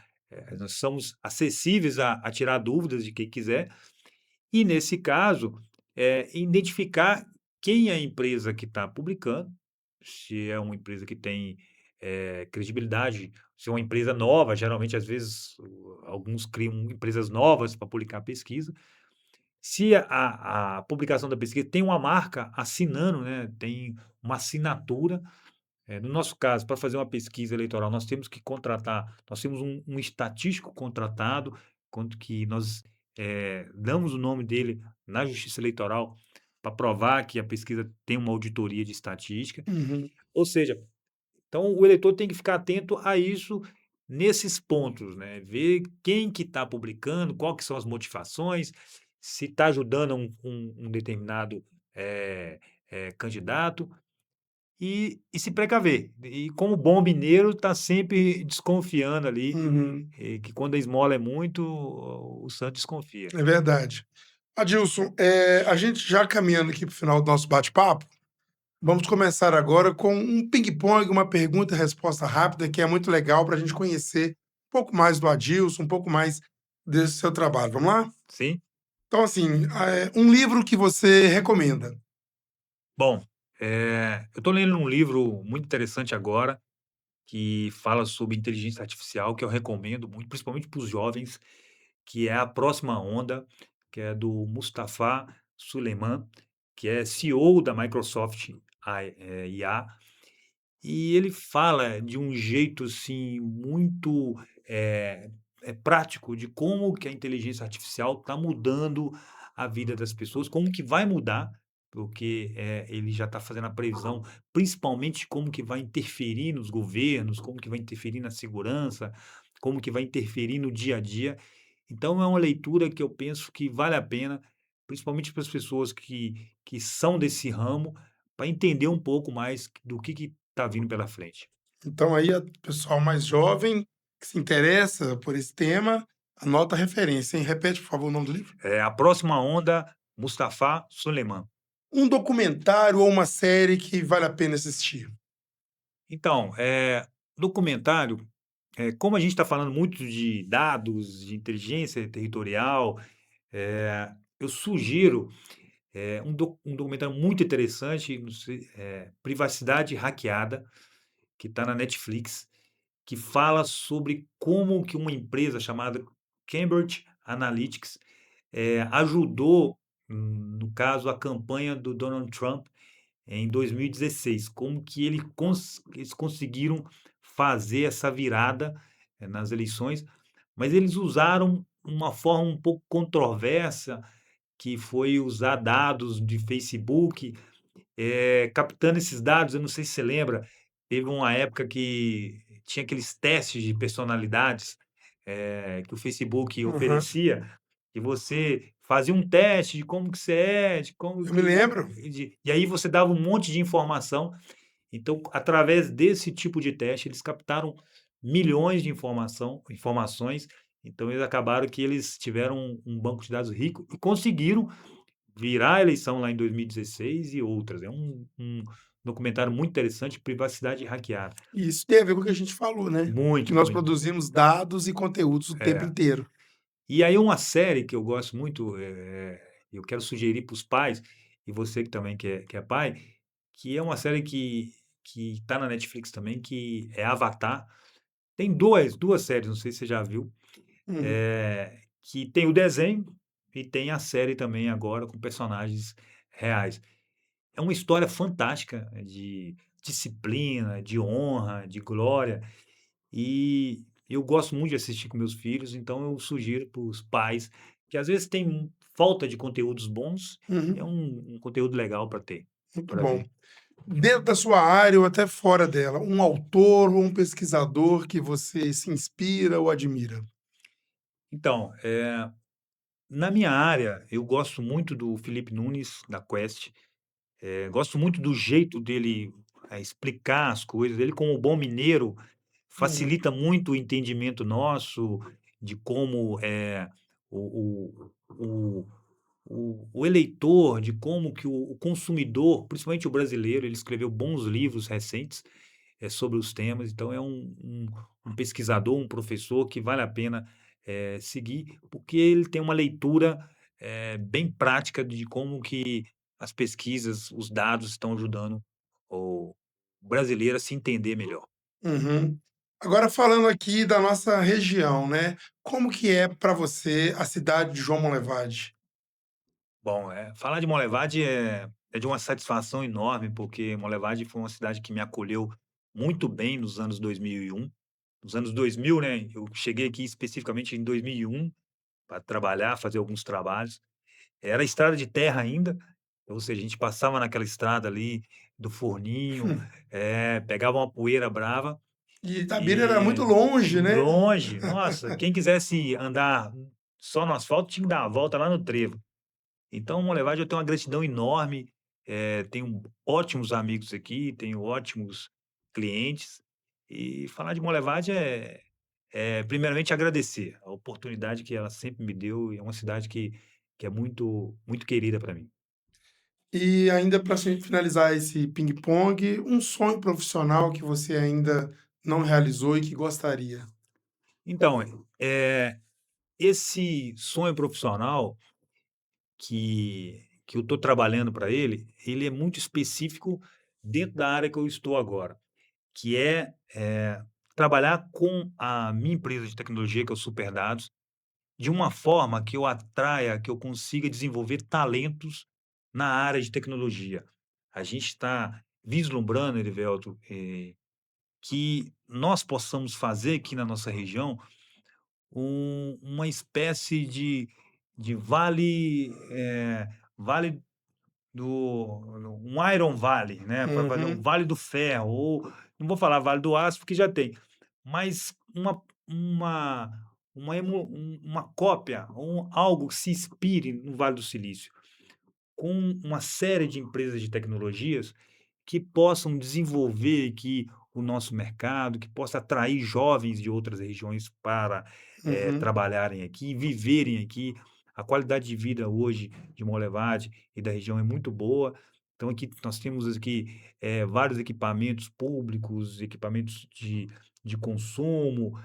nós somos acessíveis a tirar dúvidas de quem quiser, e nesse caso, identificar quem é a empresa que está publicando, se é uma empresa que tem, credibilidade, se é uma empresa nova, geralmente, às vezes, alguns criam empresas novas para publicar pesquisa. Se a publicação da pesquisa tem uma marca assinando, né, tem uma assinatura, no nosso caso, para fazer uma pesquisa eleitoral, nós temos um estatístico contratado, quanto que nós damos o nome dele na Justiça Eleitoral para provar que a pesquisa tem uma auditoria de estatística. Uhum. Ou seja, então o eleitor tem que ficar atento a isso nesses pontos, né, ver quem que está publicando, qual que são as motivações, se está ajudando um determinado, eh candidato, e se precaver. E como bom mineiro, tá sempre desconfiando ali, Uhum. que quando a esmola é muito, o santo desconfia. É verdade. Adilson, a gente já caminhando aqui para o final do nosso bate-papo, vamos começar agora com um ping-pong, uma pergunta e resposta rápida, que é muito legal para a gente conhecer um pouco mais do Adilson, um pouco mais desse seu trabalho. Vamos lá? Sim? Então, assim, um livro que você recomenda. Bom, eu estou lendo um livro muito interessante agora, que fala sobre inteligência artificial, que eu recomendo muito, principalmente para os jovens, que é A Próxima Onda, que é do Mustafa Suleyman, que é CEO da Microsoft IA. E ele fala de um jeito, assim, muito, eh prático de como que a inteligência artificial está mudando a vida das pessoas, como que vai mudar, porque, ele já está fazendo a previsão, principalmente como que vai interferir nos governos, como que vai interferir na segurança, como que vai interferir no dia a dia. Então é uma leitura que eu penso que vale a pena, principalmente para as pessoas que são desse ramo, para entender um pouco mais do que está vindo pela frente. Então, aí, o pessoal mais jovem que se interessa por esse tema, anota a referência, hein? Repete, por favor, o nome do livro. É A Próxima Onda, Mustafa Suleyman. Um documentário ou uma série que vale a pena assistir. Então, documentário, como a gente está falando muito de dados, de inteligência territorial, eu sugiro, um documentário muito interessante, não sei, Privacidade Hackeada, que está na Netflix, que fala sobre como que uma empresa chamada Cambridge Analytics, ajudou, no caso, a campanha do Donald Trump em 2016, como que eles conseguiram fazer essa virada, nas eleições, mas eles usaram uma forma um pouco controversa, que foi usar dados de Facebook, captando esses dados. Eu não sei se você lembra, teve uma época que tinha aqueles testes de personalidades, que o Facebook Aham. oferecia, e você fazia um teste de como que você é, de como Eu me que lembro. e aí você dava um monte de informação. Então, através desse tipo de teste, eles captaram milhões de informações, então eles acabaram que eles tiveram um banco de dados rico e conseguiram virar a eleição lá em 2016 e outras. É um documentário muito interessante, Privacidade Hackeada. E isso tem a ver com o que a gente falou, né? Que Muito, nós muito. produzimos dados e conteúdos o tempo É. inteiro. E aí uma série que eu gosto muito, eu quero sugerir para os pais, e você que também que é pai, que é uma série que está na Netflix também, que é Avatar. Tem duas séries, não sei se você já viu, Uhum. que tem o desenho e tem a série também agora com personagens reais. É uma história fantástica de disciplina, de honra, de glória, e eu gosto muito de assistir com meus filhos, então eu sugiro para os pais que às vezes tem falta de conteúdos bons, e é Uhum. um conteúdo legal para ter, Muito para bom. ver. Dentro da sua área ou até fora dela, um autor ou um pesquisador que você se inspira ou admira? Então, na minha área, eu gosto muito do Felipe Nunes, da Quest. Gosto muito do jeito dele, explicar as coisas. Ele, como bom mineiro, Uhum. facilita muito o entendimento nosso de como, o o o eleitor, de como que o consumidor, principalmente o brasileiro, ele escreveu bons livros recentes, sobre os temas. Então é um pesquisador, um professor que vale a pena, seguir, porque ele tem uma leitura, bem prática de como que as pesquisas, os dados estão ajudando o brasileiro a se entender melhor. Uhum. Agora falando aqui da nossa região, né, como que é para você a cidade de João Monlevade? Bom, falar de Monlevade é de uma satisfação enorme, porque Monlevade foi uma cidade que me acolheu muito bem nos anos 2001. Nos anos 2000, né, eu cheguei aqui especificamente em 2001, para trabalhar, fazer alguns trabalhos. Era estrada de terra ainda, ou seja, a gente passava naquela estrada ali do forninho, Hum. pegava uma poeira brava E Itabira era muito e longe, né? longe, nossa, quem quisesse andar só no asfalto tinha que dar uma volta lá no trevo. Então, Monlevade eu tenho uma gratidão enorme, tenho ótimos amigos aqui, tenho ótimos clientes, e falar de Monlevade é primeiramente agradecer a oportunidade que ela sempre me deu, e é uma cidade que é muito muito querida para mim. E ainda para finalizar esse ping-pong, um sonho profissional que você ainda não realizou e que gostaria? Então, esse sonho profissional que eu estou trabalhando para ele é muito específico dentro da área que eu estou agora, que trabalhar com a minha empresa de tecnologia, que é o Superdados, de uma forma que eu atraia, que eu consiga desenvolver talentos na área de tecnologia. A gente está vislumbrando, Erivelto, que nós possamos fazer aqui na nossa região uma espécie de vale um Iron Valley, né, para fazer um Uhum, Vale do Ferro, ou não vou falar Vale do Aço, porque já tem, mas uma uma cópia, algo que se inspire no Vale do Silício, com uma série de empresas de tecnologias que possam desenvolver aqui o nosso mercado, que possa atrair jovens de outras regiões para, uhum, trabalharem aqui, viverem aqui. A qualidade de vida hoje de Monlevade e da região é muito boa. Então aqui nós temos aqui, vários equipamentos públicos, equipamentos de consumo,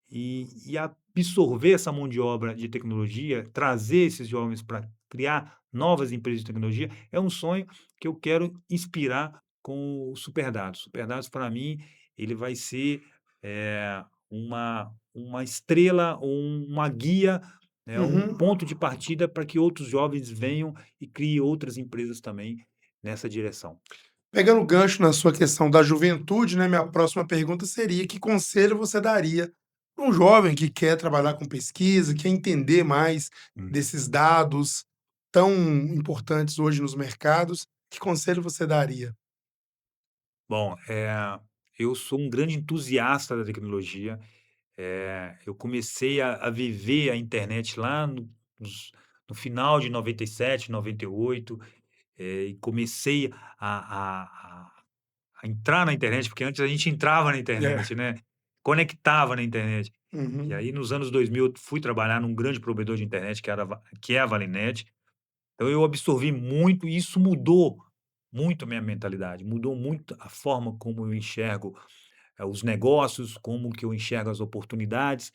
e absorver essa mão de obra de tecnologia, trazer esses jovens para criar novas empresas de tecnologia, é um sonho que eu quero inspirar com o Superdados. Superdados, para mim, ele vai ser, uma estrela, uma guia, né, um uhum. ponto de partida para que outros jovens venham e criem outras empresas também nessa direção. Pegando o gancho na sua questão da juventude, né, minha próxima pergunta seria: que conselho você daria para um jovem que quer trabalhar com pesquisa, quer entender mais Uhum. desses dados tão importantes hoje nos mercados? Que conselho você daria? Bom, eu sou um grande entusiasta da tecnologia. Eu comecei a viver a internet lá no final de 97, 98, e comecei a a a a entrar na internet, porque antes a gente entrava na É. internet, né, conectava na internet. E Uhum, aí nos anos 2000 eu fui trabalhar num grande provedor de internet que é a Valinet, então eu absorvi muito e isso mudou muito a minha mentalidade, mudou muito a forma como eu enxergo, os negócios, como que eu enxergo as oportunidades.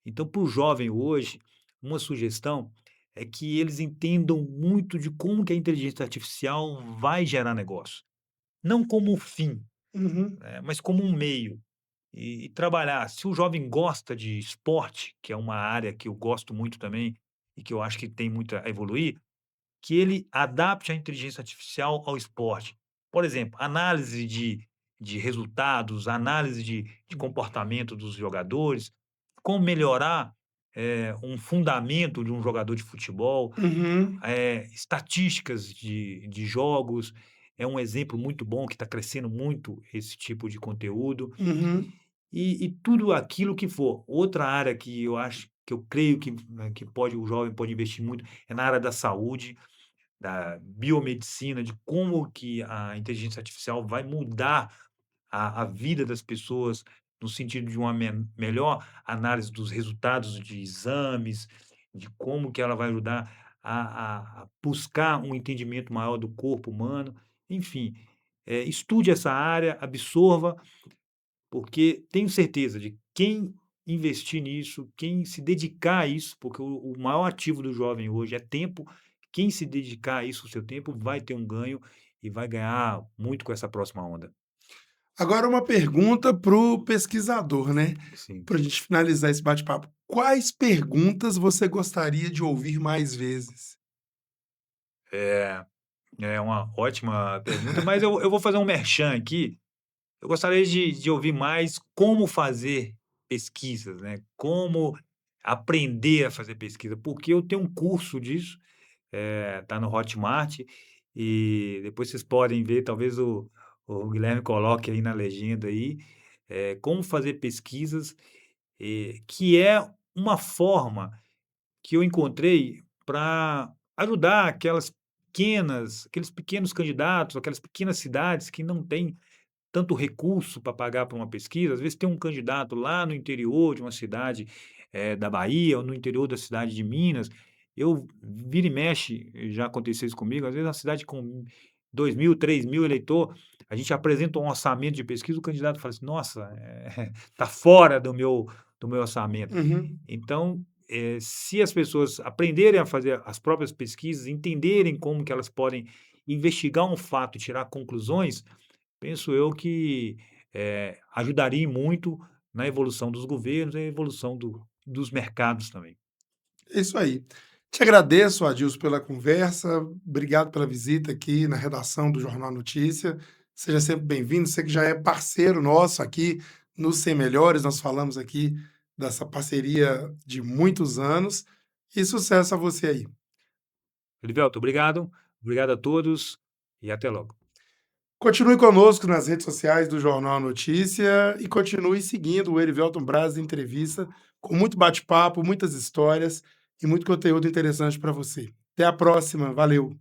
Então, para o jovem hoje, uma sugestão é que eles entendam muito de como que a inteligência artificial vai gerar negócio. Não como um fim, uhum, mas como um meio. E trabalhar. Se o jovem gosta de esporte, que é uma área que eu gosto muito também e que eu acho que tem muito a evoluir, que ele adapte a inteligência artificial ao esporte. Por exemplo, análise de resultados, análise de comportamento dos jogadores, como melhorar, um fundamento de um jogador de futebol, uhum, estatísticas de jogos, é um exemplo muito bom que está crescendo muito esse tipo de conteúdo, uhum, e tudo aquilo que for. Outra área que eu acho que eu creio que, né, que pode o jovem pode investir muito é na área da saúde, da biomedicina, de como que a inteligência artificial vai mudar a vida das pessoas, no sentido de uma melhor análise dos resultados de exames, de como que ela vai ajudar a buscar um entendimento maior do corpo humano. Enfim, estude essa área, absorva, porque tenho certeza de quem investir nisso, quem se dedicar a isso, porque o maior ativo do jovem hoje é tempo, quem se dedicar a isso, o seu tempo, vai ter um ganho e vai ganhar muito com essa próxima onda. Agora uma pergunta para o pesquisador, né, Sim. para a gente finalizar esse bate-papo. Quais perguntas você gostaria de ouvir mais vezes? É, é uma ótima pergunta, mas eu vou fazer um merchan aqui. Eu gostaria de ouvir mais como fazer pesquisas, né? Como aprender a fazer pesquisa, porque eu tenho um curso disso, tá no Hotmart, e depois vocês podem ver, talvez o Guilherme coloque aí na legenda aí, como fazer pesquisas, que é uma forma que eu encontrei para ajudar aqueles pequenos candidatos, aquelas pequenas cidades que não têm tanto recurso para pagar por uma pesquisa. Às vezes tem um candidato lá no interior de uma cidade, da Bahia ou no interior da cidade de Minas. Eu vira e mexe, já aconteceu isso comigo, às vezes uma cidade com 2.000, 3.000 eleitor, a gente apresenta um orçamento de pesquisa, o candidato fala assim: "Nossa, tá fora do meu orçamento". Uhum. Então, se as pessoas aprenderem a fazer as próprias pesquisas, entenderem como que elas podem investigar um fato e tirar conclusões, penso eu que, ajudaria muito na evolução dos governos e a evolução dos mercados também. É isso aí. Te agradeço, Adilson, pela conversa. Obrigado pela visita aqui na redação do Jornal Notícia. Seja sempre bem-vindo. Você que já é parceiro nosso aqui no Sem Melhores, nós falamos aqui dessa parceria de muitos anos. E sucesso a você aí. Elivelto, obrigado, obrigado a todos e até logo. Continue conosco nas redes sociais do Jornal Notícia e continue seguindo o Erivelton Braz Entrevista, com muito bate-papo, muitas histórias e muito conteúdo interessante para você. Até a próxima. Valeu.